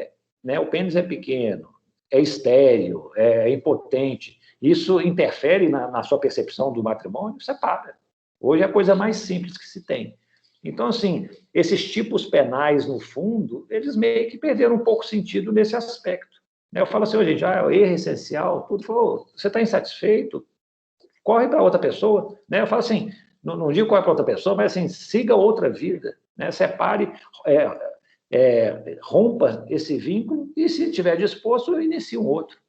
né? O pênis é pequeno, é estéril, é impotente, isso interfere na sua percepção do matrimônio, separa. Hoje é a coisa mais simples que se tem. Então, assim, esses tipos penais, no fundo, eles meio que perderam um pouco o sentido nesse aspecto. Eu falo assim, gente, erro essencial, tudo. Falou, você está insatisfeito? Corre para outra pessoa. Eu falo assim, não digo corre para outra pessoa, mas assim, siga outra vida. Separe, rompa esse vínculo e, se estiver disposto, inicie um outro.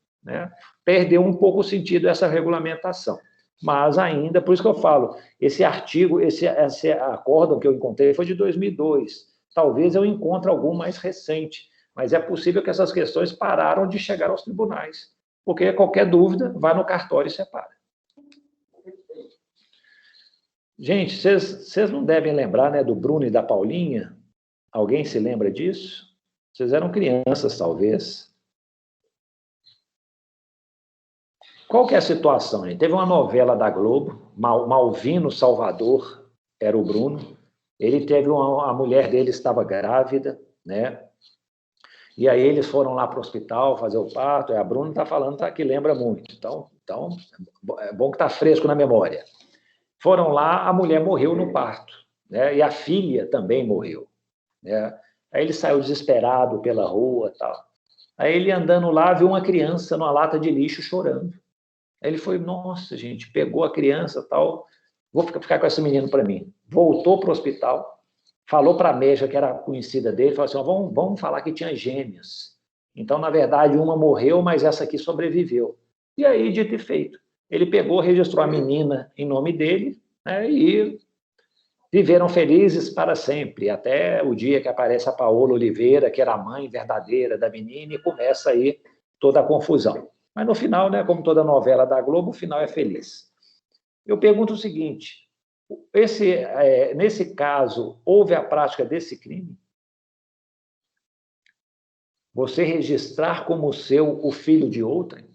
Perdeu um pouco o sentido essa regulamentação. Mas ainda, por isso que eu falo, esse artigo, esse acórdão que eu encontrei foi de 2002. Talvez eu encontre algum mais recente, mas é possível que essas questões pararam de chegar aos tribunais, porque qualquer dúvida, vai no cartório e separa. Gente, vocês não devem lembrar, né, do Bruno e da Paulinha? Alguém se lembra disso? Vocês eram crianças, talvez. Qual que é a situação? Hein? Teve uma novela da Globo, Malvino Salvador, era o Bruno. Ele teve a mulher dele estava grávida, né? E aí eles foram lá para o hospital fazer o parto, e a Bruna está falando que lembra muito. Então, é bom que está fresco na memória. Foram lá, a mulher morreu no parto, né? E a filha também morreu, né? Aí ele saiu desesperado pela rua, tal. Aí ele andando lá, viu uma criança numa lata de lixo chorando. Aí ele foi, nossa, gente, pegou a criança, tal, vou ficar com esse menino para mim. Voltou para o hospital, falou para a médica, que era conhecida dele, falou assim, vamos falar que tinha gêmeas. Então, na verdade, uma morreu, mas essa aqui sobreviveu. E aí, dito e feito, ele pegou, registrou a menina em nome dele, né, e viveram felizes para sempre, até o dia que aparece a Paola Oliveira, que era a mãe verdadeira da menina, e começa aí toda a confusão. Mas no final, né, como toda novela da Globo, o final é feliz. Eu pergunto o seguinte, nesse caso, houve a prática desse crime? Você registrar como seu o filho de outrem?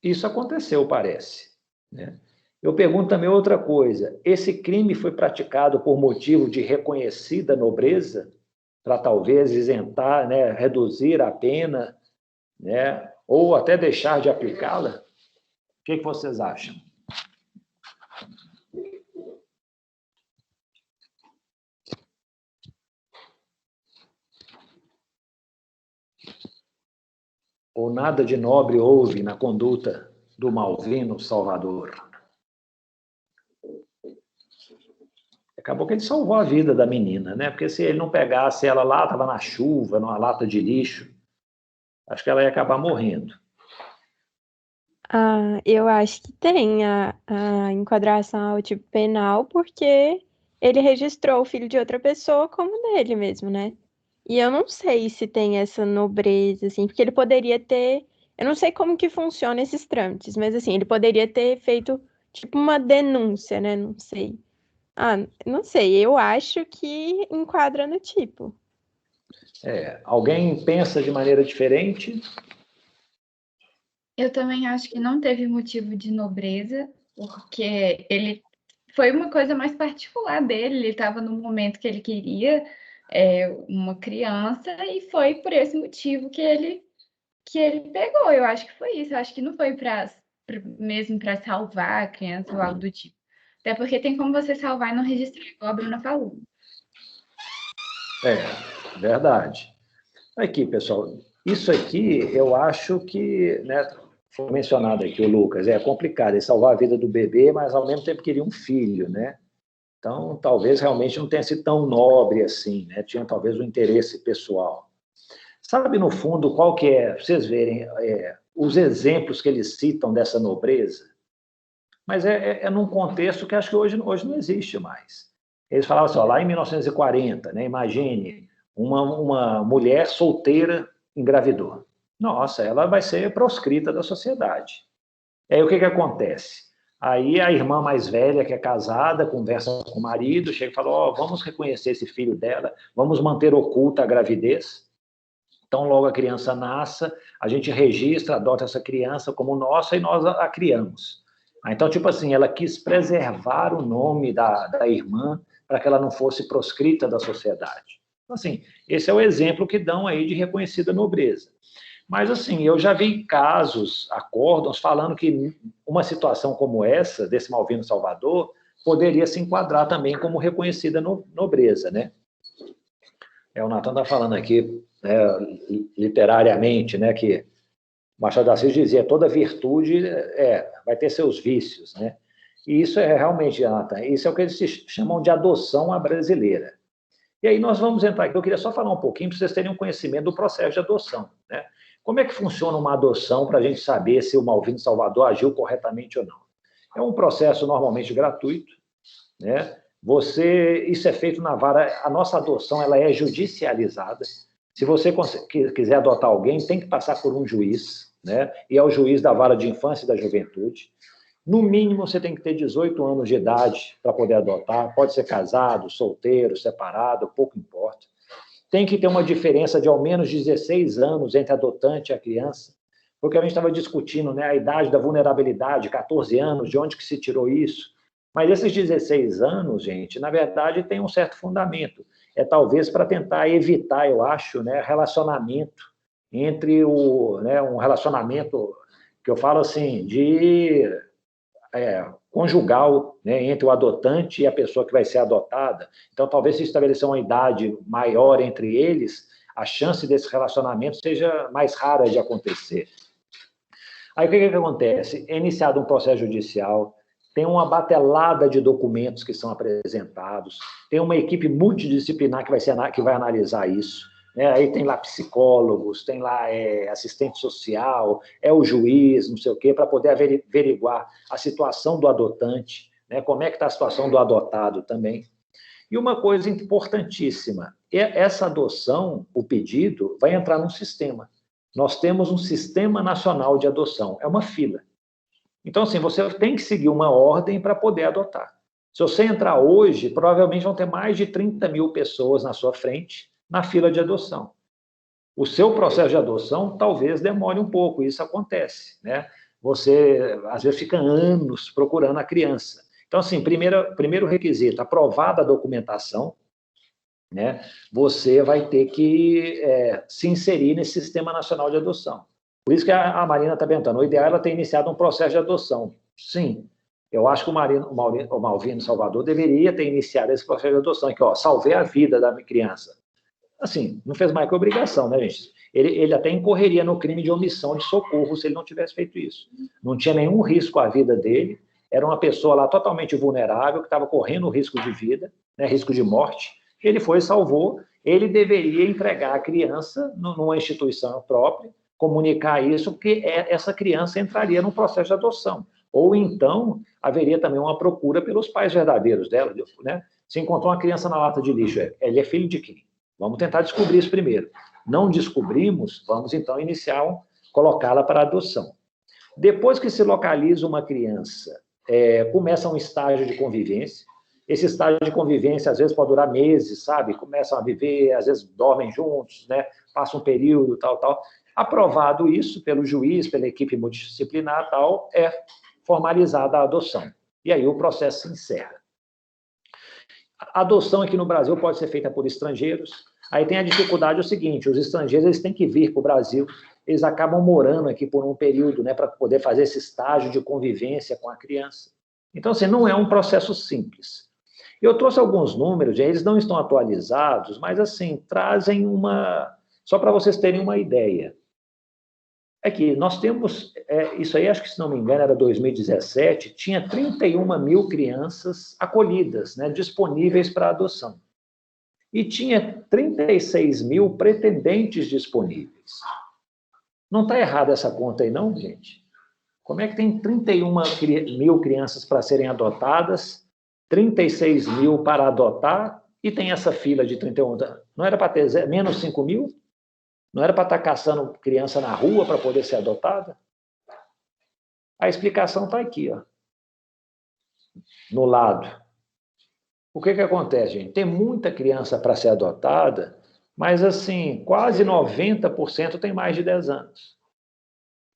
Isso aconteceu, parece, né? Eu pergunto também outra coisa, esse crime foi praticado por motivo de reconhecida nobreza, para talvez isentar, né, reduzir a pena, né, ou até deixar de aplicá-la? O que vocês acham? Ou nada de nobre houve na conduta do Malvino Salvador? Acabou que ele salvou a vida da menina, né? Porque se ele não pegasse ela lá, estava na chuva, numa lata de lixo, acho que ela ia acabar morrendo. Eu acho que tem a enquadração ao tipo penal, porque ele registrou o filho de outra pessoa como dele mesmo, né? E eu não sei se tem essa nobreza, assim, porque ele poderia ter. Eu não sei como que funciona esses trâmites, mas assim, ele poderia ter feito tipo uma denúncia, né? Não sei. Não sei, eu acho que enquadra no tipo. Alguém pensa de maneira diferente? Eu também acho que não teve motivo de nobreza, porque ele foi uma coisa mais particular dele, ele estava no momento que ele queria uma criança, e foi por esse motivo que ele pegou. Eu acho que foi isso, eu acho que não foi mesmo para salvar a criança ou algo do tipo. Até porque tem como você salvar e não registrar, igual a Bruna falou. Verdade. Aqui, pessoal, isso aqui eu acho que, né, foi mencionado aqui o Lucas, é complicado, é salvar a vida do bebê, mas ao mesmo tempo queria um filho, né? Então, talvez realmente não tenha sido tão nobre assim, né? Tinha talvez um interesse pessoal. Sabe, no fundo, qual que é, para vocês verem, os exemplos que eles citam dessa nobreza? Mas é num contexto que acho que hoje não existe mais. Eles falavam assim, ó, lá em 1940, né, imagine uma mulher solteira engravidou. Nossa, ela vai ser proscrita da sociedade. Aí o que acontece? Aí a irmã mais velha, que é casada, conversa com o marido, chega e fala, ó, vamos reconhecer esse filho dela, vamos manter oculta a gravidez. Então, logo a criança nasce, a gente registra, adota essa criança como nossa e nós a criamos. Então, tipo assim, ela quis preservar o nome da irmã para que ela não fosse proscrita da sociedade. Então, assim, esse é o exemplo que dão aí de reconhecida nobreza. Mas, assim, eu já vi casos, acórdãos, falando que uma situação como essa, desse Malvino Salvador, poderia se enquadrar também como reconhecida nobreza, né? O Natan está falando aqui, né, literariamente, né, que Machado de Assis dizia, toda virtude vai ter seus vícios, né? E isso é realmente, Natan, isso é o que eles chamam de adoção à brasileira. E aí nós vamos entrar aqui, eu queria só falar um pouquinho para vocês terem um conhecimento do processo de adoção, né? Como é que funciona uma adoção para a gente saber se o Malvino Salvador agiu corretamente ou não? É um processo normalmente gratuito, né? Isso é feito na vara, a nossa adoção ela é judicializada. Se você quiser adotar alguém, tem que passar por um juiz, né? E é o juiz da vara de infância e da juventude. No mínimo, você tem que ter 18 anos de idade para poder adotar. Pode ser casado, solteiro, separado, pouco importa. Tem que ter uma diferença de ao menos 16 anos entre a adotante e a criança, porque a gente estava discutindo, né, a idade da vulnerabilidade, 14 anos, de onde que se tirou isso? Mas esses 16 anos, gente, na verdade, tem um certo fundamento. Talvez para tentar evitar, eu acho, né, relacionamento entre um relacionamento que eu falo assim, de conjugal, né, entre o adotante e a pessoa que vai ser adotada. Então, talvez se estabelecer uma idade maior entre eles, a chance desse relacionamento seja mais rara de acontecer. Aí, o que acontece? É iniciado um processo judicial, tem uma batelada de documentos que são apresentados, tem uma equipe multidisciplinar que vai analisar isso, né? Aí tem lá psicólogos, tem lá assistente social, o juiz, não sei o quê, para poder averiguar a situação do adotante, né? Como é que está a situação do adotado também. E uma coisa importantíssima, essa adoção, o pedido, vai entrar num sistema. Nós temos um Sistema Nacional de Adoção, é uma fila. Então, assim, você tem que seguir uma ordem para poder adotar. Se você entrar hoje, provavelmente vão ter mais de 30 mil pessoas na sua frente na fila de adoção. O seu processo de adoção talvez demore um pouco, isso acontece, né? Você, às vezes, fica anos procurando a criança. Então, assim, primeiro requisito, aprovada a documentação, né? Você vai ter que se inserir nesse Sistema Nacional de Adoção. Por isso que a Marina está perguntando, o ideal é ela ter iniciado um processo de adoção. Sim, eu acho que o Malvino Salvador deveria ter iniciado esse processo de adoção, que, salvei a vida da criança. Assim, não fez mais que obrigação, né, gente? Ele até incorreria no crime de omissão de socorro se ele não tivesse feito isso. Não tinha nenhum risco à vida dele, era uma pessoa lá totalmente vulnerável, que estava correndo risco de vida, né, risco de morte. Ele foi e salvou, ele deveria entregar a criança numa instituição própria, comunicar isso, porque essa criança entraria num processo de adoção. Ou então, haveria também uma procura pelos pais verdadeiros dela, né? Se encontrou uma criança na lata de lixo, ele é filho de quem? Vamos tentar descobrir isso primeiro. Não descobrimos, vamos então colocá-la para adoção. Depois que se localiza uma criança, começa um estágio de convivência. Esse estágio de convivência, às vezes, pode durar meses, sabe? Começam a viver, às vezes dormem juntos, né? Passa um período, tal. Aprovado isso pelo juiz, pela equipe multidisciplinar, tal, é formalizada a adoção. E aí o processo se encerra. A adoção aqui no Brasil pode ser feita por estrangeiros. Aí tem a dificuldade, o seguinte, os estrangeiros eles têm que vir para o Brasil, eles acabam morando aqui por um período, né, para poder fazer esse estágio de convivência com a criança. Então, assim, não é um processo simples. Eu trouxe alguns números, eles não estão atualizados, mas, assim, trazem só para vocês terem uma ideia. É que nós temos, isso aí, acho que, se não me engano, era 2017, tinha 31 mil crianças acolhidas, né, disponíveis para adoção. E tinha 36 mil pretendentes disponíveis. Não está errada essa conta aí, não, gente? Como é que tem 31 mil crianças para serem adotadas, 36 mil para adotar, e tem essa fila de 31? Não era para ter menos 5 mil? Não era para estar caçando criança na rua para poder ser adotada? A explicação está aqui, ó, no lado. O que acontece, gente? Tem muita criança para ser adotada, mas, assim, quase 90% tem mais de 10 anos.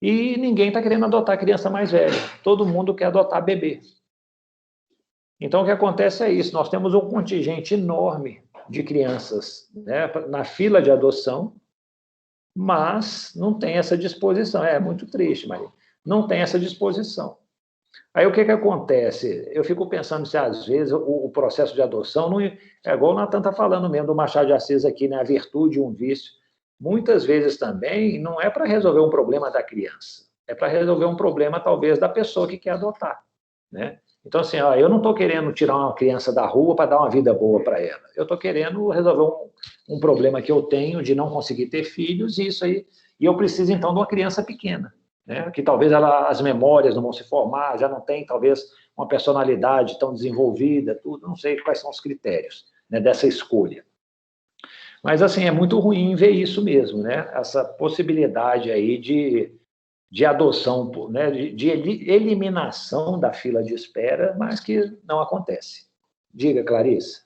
E ninguém está querendo adotar criança mais velha. Todo mundo quer adotar bebê. Então, o que acontece é isso. Nós temos um contingente enorme de crianças, né, na fila de adoção, mas não tem essa disposição. É muito triste, Maria. Não tem essa disposição. Aí o que acontece? Eu fico pensando se às vezes o processo de adoção não é igual o Natan está falando mesmo do Machado de Assis aqui, né? A virtude e um vício. Muitas vezes também não é para resolver um problema da criança, é para resolver um problema talvez da pessoa que quer adotar, né? Então, assim, eu não estou querendo tirar uma criança da rua para dar uma vida boa para ela. Eu estou querendo resolver um problema que eu tenho de não conseguir ter filhos, e isso aí, e eu preciso, então, de uma criança pequena, né? Que talvez as memórias não vão se formar, já não tem, talvez, uma personalidade tão desenvolvida, tudo, não sei quais são os critérios, né, dessa escolha. Mas, assim, é muito ruim ver isso mesmo, né? Essa possibilidade aí de adoção, né, de eliminação da fila de espera, mas que não acontece. Diga, Clarissa.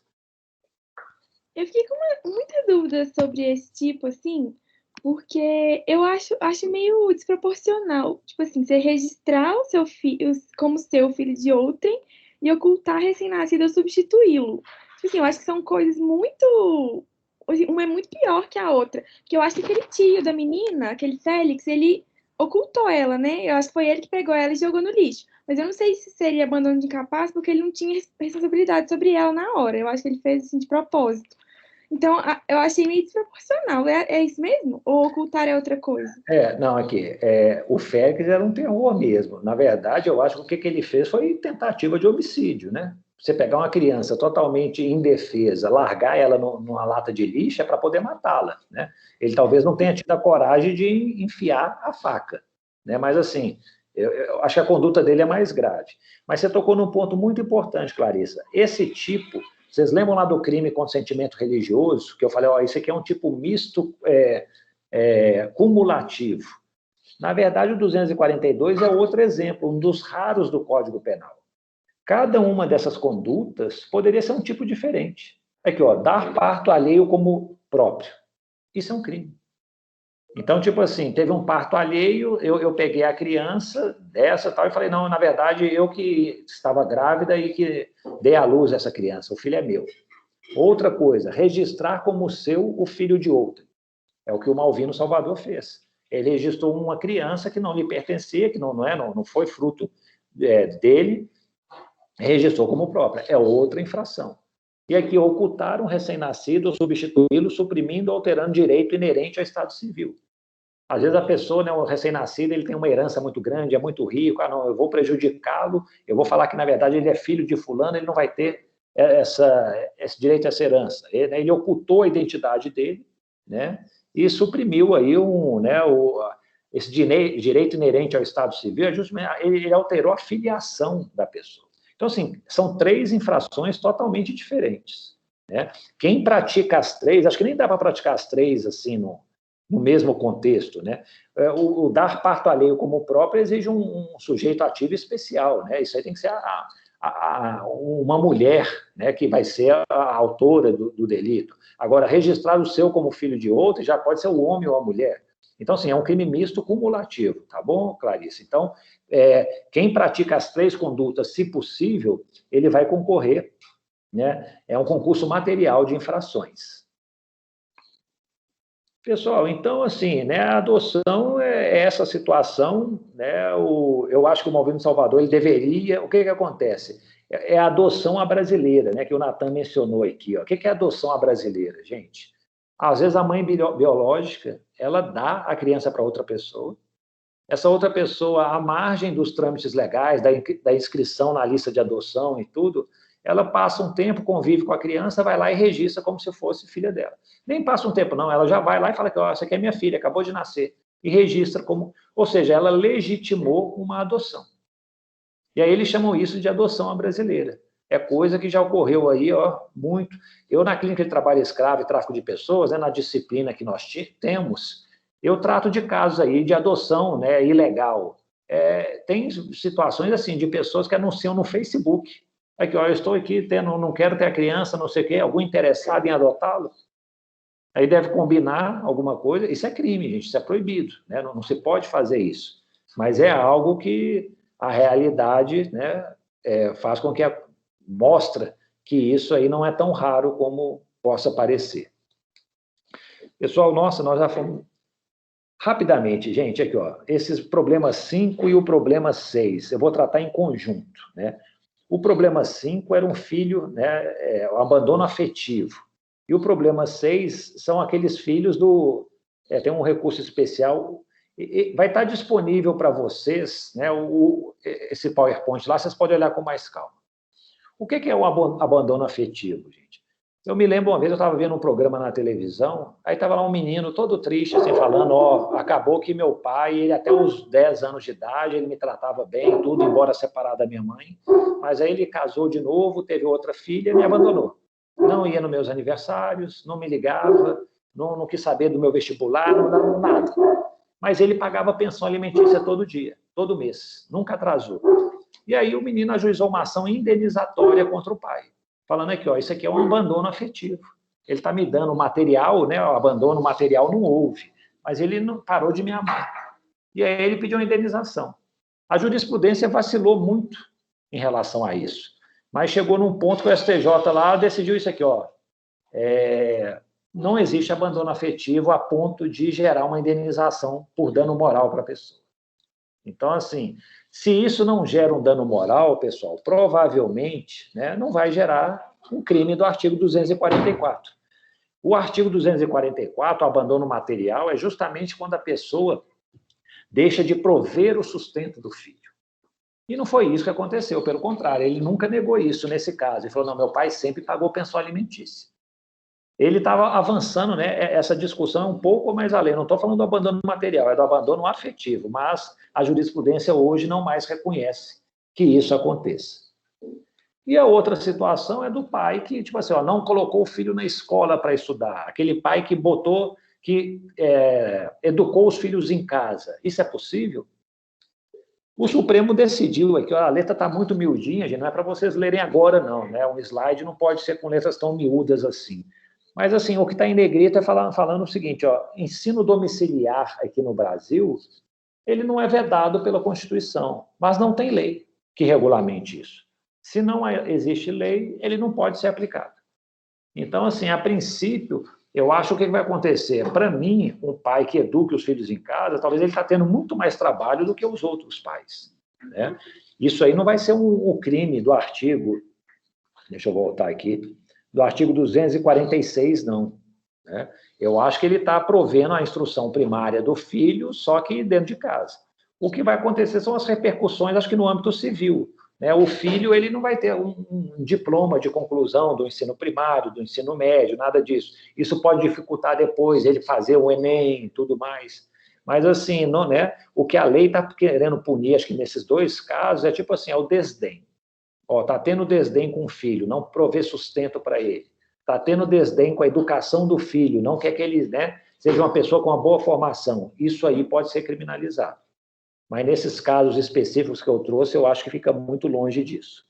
Eu fiquei com muita dúvida sobre esse tipo, assim, porque eu acho meio desproporcional. Tipo assim, você registrar o seu filho como seu filho de outrem e ocultar recém-nascido ou substituí-lo. Tipo assim, eu acho que são coisas muito... uma é muito pior que a outra. Porque eu acho que aquele tio da menina, aquele Félix, ele ocultou ela, né? Eu acho que foi ele que pegou ela e jogou no lixo. Mas eu não sei se seria abandono de incapaz, porque ele não tinha responsabilidade sobre ela na hora. Eu acho que ele fez assim de propósito. Então, eu achei meio desproporcional. É isso mesmo? Ou ocultar é outra coisa? Não, aqui, o Félix era um terror mesmo. Na verdade, eu acho que o que ele fez foi tentativa de homicídio, né? Você pegar uma criança totalmente indefesa, largar ela numa lata de lixo é para poder matá-la, né? Ele talvez não tenha tido a coragem de enfiar a faca, né? Mas, assim, eu acho que a conduta dele é mais grave. Mas você tocou num ponto muito importante, Clarissa. Esse tipo... Vocês lembram lá do crime com sentimento religioso? Que eu falei, isso aqui é um tipo misto cumulativo. Na verdade, o 242 é outro exemplo, um dos raros do Código Penal. Cada uma dessas condutas poderia ser um tipo diferente. Aqui, dar parto alheio como próprio. Isso é um crime. Então, tipo assim, teve um parto alheio, eu peguei a criança dessa tal, e falei, não, na verdade, eu que estava grávida e que dei à luz essa criança, o filho é meu. Outra coisa, registrar como seu o filho de outro. É o que o Malvino Salvador fez. Ele registrou uma criança que não lhe pertencia, que não foi fruto dele, registrou como própria. É outra infração. E aqui, ocultar um recém-nascido, substituí-lo, suprimindo ou alterando direito inerente ao Estado Civil. Às vezes a pessoa, o recém-nascido, ele tem uma herança muito grande, é muito rico, não, eu vou prejudicá-lo, eu vou falar que, na verdade, ele é filho de fulano, ele não vai ter esse direito a essa herança. Ele ocultou a identidade dele, né, e suprimiu aí esse direito inerente ao Estado Civil, ele alterou a filiação da pessoa. Então, assim, são 3 infrações totalmente diferentes, né? Quem pratica as 3, acho que nem dá para praticar as 3 assim no mesmo contexto, né? O dar parto alheio como próprio exige um sujeito ativo especial, né? Isso aí tem que ser uma mulher, né, que vai ser a autora do delito. Agora, registrar o seu como filho de outro já pode ser o homem ou a mulher. Então, assim, é um crime misto cumulativo, tá bom, Clarice? Então, quem pratica as 3 condutas, se possível, ele vai concorrer, né? É um concurso material de infrações. Pessoal, então, assim, né, a adoção é essa situação, né, eu acho que o Malvino Salvador, ele deveria, o que acontece? É a adoção à brasileira, né, que o Natan mencionou aqui, ó. O que é a adoção à brasileira, gente? Às vezes a mãe biológica, ela dá a criança para outra pessoa, essa outra pessoa, à margem dos trâmites legais, da inscrição na lista de adoção e tudo, ela passa um tempo, convive com a criança, vai lá e registra como se fosse filha dela. Nem passa um tempo, não, ela já vai lá e fala que essa aqui é minha filha, acabou de nascer, e registra como... Ou seja, ela legitimou uma adoção. E aí eles chamam isso de adoção à brasileira. É coisa que já ocorreu aí, muito. Eu, na clínica de trabalho escravo e tráfico de pessoas, na disciplina que nós temos, eu trato de casos aí de adoção, né, ilegal. Tem situações assim de pessoas que anunciam no Facebook. Aqui, eu estou aqui, não quero ter a criança, não sei o quê, algum interessado em adotá-lo. Aí deve combinar alguma coisa. Isso é crime, gente, isso é proibido, né? Não se pode fazer isso. Mas é algo que a realidade, né, faz com que mostra que isso aí não é tão raro como possa parecer. Pessoal, nossa, nós já fomos... Rapidamente, gente, aqui, esses problemas 5 e o problema 6, eu vou tratar em conjunto, né? O problema 5 era um filho, né, o abandono afetivo. E o problema 6 são aqueles filhos tem um recurso especial, vai estar disponível para vocês, né, esse PowerPoint lá, vocês podem olhar com mais calma. O que é o abandono afetivo, gente? Eu me lembro uma vez, eu estava vendo um programa na televisão, aí estava lá um menino todo triste, assim, falando, acabou que meu pai, ele até os 10 anos de idade, ele me tratava bem, tudo, embora separado da minha mãe, mas aí ele casou de novo, teve outra filha e me abandonou. Não ia nos meus aniversários, não me ligava, não quis saber do meu vestibular, não nada. Mas ele pagava pensão alimentícia todo dia, todo mês, nunca atrasou. E aí o menino ajuizou uma ação indenizatória contra o pai, falando aqui, isso aqui é um abandono afetivo. Ele está me dando material, né? O abandono material não houve, mas ele não parou de me amar. E aí ele pediu uma indenização. A jurisprudência vacilou muito em relação a isso, mas chegou num ponto que o STJ lá decidiu isso aqui, não existe abandono afetivo a ponto de gerar uma indenização por dano moral para a pessoa. Então, assim, se isso não gera um dano moral, pessoal, provavelmente, né, não vai gerar um crime do artigo 244. O artigo 244, o abandono material, é justamente quando a pessoa deixa de prover o sustento do filho. E não foi isso que aconteceu, pelo contrário, ele nunca negou isso nesse caso. Ele falou, não, meu pai sempre pagou pensão alimentícia. Ele estava avançando, né? Essa discussão é um pouco mais além. Não estou falando do abandono material, é do abandono afetivo, mas a jurisprudência hoje não mais reconhece que isso aconteça. E a outra situação é do pai que, tipo assim, ó, não colocou o filho na escola para estudar, aquele pai que botou, que educou os filhos em casa. Isso é possível? O Supremo decidiu aqui, ó, a letra está muito miudinha, gente, não é para vocês lerem agora, não, né? Um slide não pode ser com letras tão miúdas assim. Mas, assim, o que está em negrito é falando o seguinte, ó, ensino domiciliar aqui no Brasil, ele não é vedado pela Constituição, mas não tem lei que regulamente isso. Se não existe lei, ele não pode ser aplicado. Então, assim, a princípio, eu acho que o que vai acontecer? Para mim, um pai que eduque os filhos em casa, talvez ele está tendo muito mais trabalho do que os outros pais, né? Isso aí não vai ser um crime do artigo, deixa eu voltar aqui, do artigo 246, não, né? Eu acho que ele está provendo a instrução primária do filho, só que dentro de casa. O que vai acontecer são as repercussões, acho que no âmbito civil, né? O filho ele não vai ter um diploma de conclusão do ensino primário, do ensino médio, nada disso. Isso pode dificultar depois ele fazer o Enem e tudo mais. Mas, assim, não, né? O que a lei está querendo punir, acho que nesses dois casos, é tipo assim, é o desdém. Está tendo desdém com o filho, não prover sustento para ele. Está tendo desdém com a educação do filho, não quer que ele, né, seja uma pessoa com uma boa formação. Isso aí pode ser criminalizado. Mas nesses casos específicos que eu trouxe, eu acho que fica muito longe disso.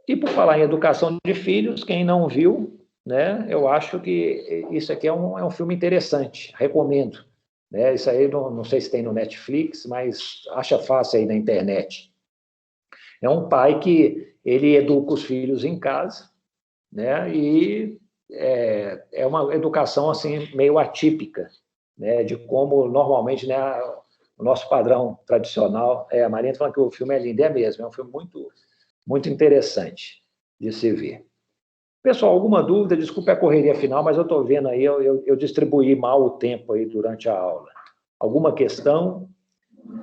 E por falar em educação de filhos, quem não viu, né, eu acho que isso aqui é um filme interessante, recomendo. Né, isso aí não sei se tem no Netflix, mas acha fácil aí na internet. É um pai que ele educa os filhos em casa, né, e é uma educação assim meio atípica, né, de como normalmente, né, o nosso padrão tradicional. A Marinha está falando que o filme é lindo, é mesmo, é um filme muito, muito interessante de se ver. Pessoal, alguma dúvida? Desculpe a correria final, mas eu estou vendo aí, eu distribuí mal o tempo aí durante a aula. Alguma questão?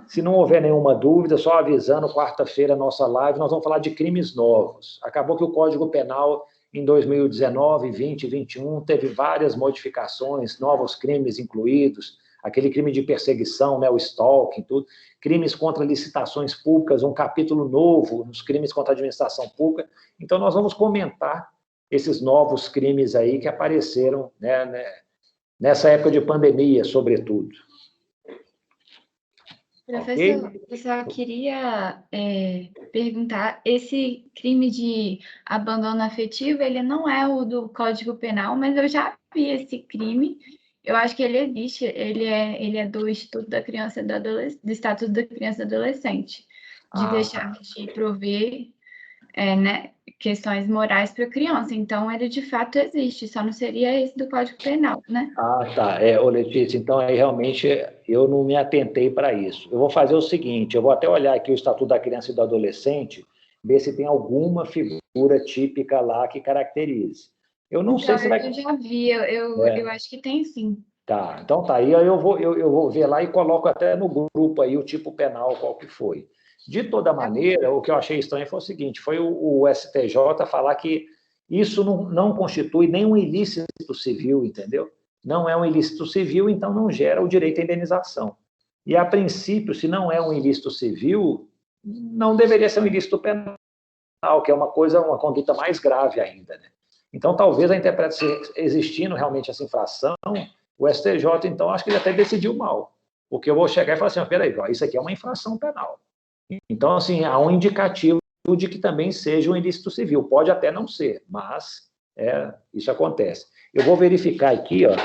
Se não houver nenhuma dúvida, só avisando, quarta-feira, nossa live, nós vamos falar de crimes novos. Acabou que o Código Penal, em 2019, 20, 21, teve várias modificações, novos crimes incluídos, aquele crime de perseguição, né, o stalking, tudo, crimes contra licitações públicas, um capítulo novo nos crimes contra a administração pública. Então, nós vamos comentar esses novos crimes aí que apareceram, né, nessa época de pandemia, sobretudo. Professor, eu só queria perguntar, esse crime de abandono afetivo, ele não é o do Código Penal, mas eu já vi esse crime, eu acho que ele existe, ele é do Estatuto da Criança e do Estatuto da Criança e Adolescente, de deixar de prover né, questões morais para a criança, então ele de fato existe, só não seria esse do Código Penal, né? Tá. Letícia, então aí realmente eu não me atentei para isso. Eu vou fazer o seguinte, eu vou até olhar aqui o Estatuto da Criança e do Adolescente, ver se tem alguma figura típica lá que caracterize. Eu não sei se vai... Eu já vi, eu acho que tem sim. Tá, então tá, aí eu vou ver lá e coloco até no grupo aí o tipo penal, qual que foi. De toda maneira, o que eu achei estranho foi o seguinte, foi o STJ falar que isso não constitui nenhum ilícito civil, entendeu? Não é um ilícito civil, então não gera o direito à indenização. E, a princípio, se não é um ilícito civil, não deveria ser um ilícito penal, que é uma conduta mais grave ainda, né? Então, talvez a interpretação, existindo realmente essa infração, o STJ, então, acho que ele até decidiu mal. Porque eu vou chegar e falar assim, peraí, isso aqui é uma infração penal. Então, assim, há um indicativo de que também seja um ilícito civil. Pode até não ser, mas isso acontece. Eu vou verificar aqui, ó,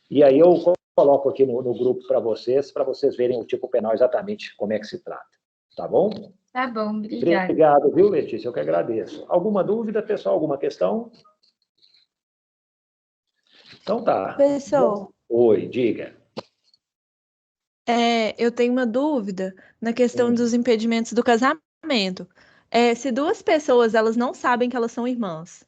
e aí eu coloco aqui no grupo para vocês verem o tipo penal exatamente como é que se trata. Tá bom? Tá bom, obrigada. Obrigado, viu, Letícia? Eu que agradeço. Alguma dúvida, pessoal? Alguma questão? Então tá. Professor, Oi, diga. eu tenho uma dúvida na questão dos impedimentos do casamento. Se duas pessoas elas não sabem que elas são irmãs,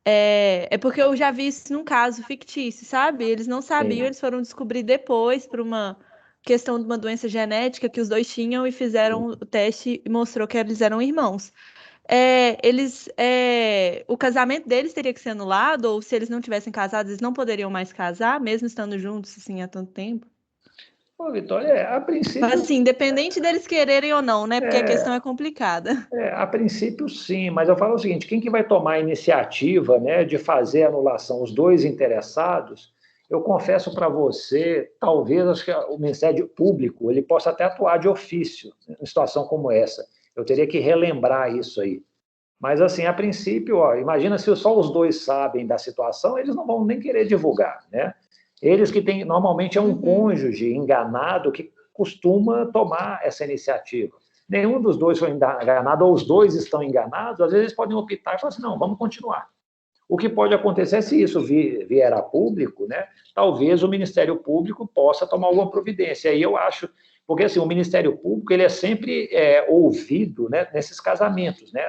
é porque eu já vi isso num caso fictício, sabe? Eles não sabiam, Sim. eles foram descobrir depois por uma questão de uma doença genética que os dois tinham e fizeram o teste e mostrou que eles eram irmãos. O casamento deles teria que ser anulado, ou se eles não tivessem casado, eles não poderiam mais casar, mesmo estando juntos assim há tanto tempo? Ô, Vitória, a princípio, Assim, independente deles quererem ou não, né? Porque a questão é complicada. a princípio sim, mas eu falo o seguinte, quem que vai tomar a iniciativa, né, de fazer a anulação? Os dois interessados? Eu confesso para você, talvez acho que o Ministério Público ele possa até atuar de ofício em situação como essa. Eu teria que relembrar isso aí. Mas, assim, a princípio, ó, imagina se só os dois sabem da situação, eles não vão nem querer divulgar, né? Eles que têm, normalmente é um cônjuge enganado que costuma tomar essa iniciativa. Nenhum dos dois foi enganado, ou os dois estão enganados, às vezes eles podem optar e falar assim, não, vamos continuar. O que pode acontecer se isso vier a público, né? Talvez o Ministério Público possa tomar alguma providência. Aí eu acho, porque assim, o Ministério Público ele é sempre ouvido, né, nesses casamentos, né?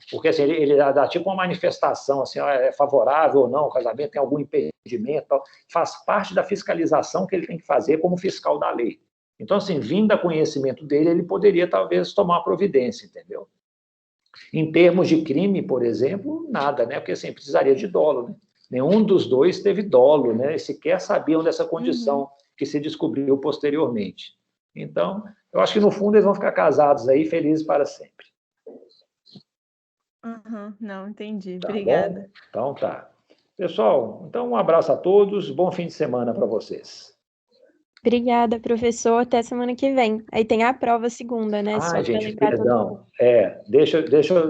Porque assim, ele dá tipo uma manifestação, assim, é favorável ou não ao casamento, tem algum impedimento, tal. Faz parte da fiscalização que ele tem que fazer como fiscal da lei. Então, assim, vindo a conhecimento dele, ele poderia talvez tomar uma providência, entendeu? Em termos de crime, por exemplo, nada, né? Porque assim, precisaria de dolo, né? Nenhum dos dois teve dolo, né? E sequer sabiam dessa condição que se descobriu posteriormente. Então, eu acho que no fundo eles vão ficar casados aí, felizes para sempre. Não, entendi. Tá Obrigada. bom? Então tá. Pessoal, então um abraço a todos, bom fim de semana para vocês. Obrigada, professor. Até semana que vem. Aí tem a prova segunda, né? Só para Gente, lembrar todo mundo. perdão. Deixa eu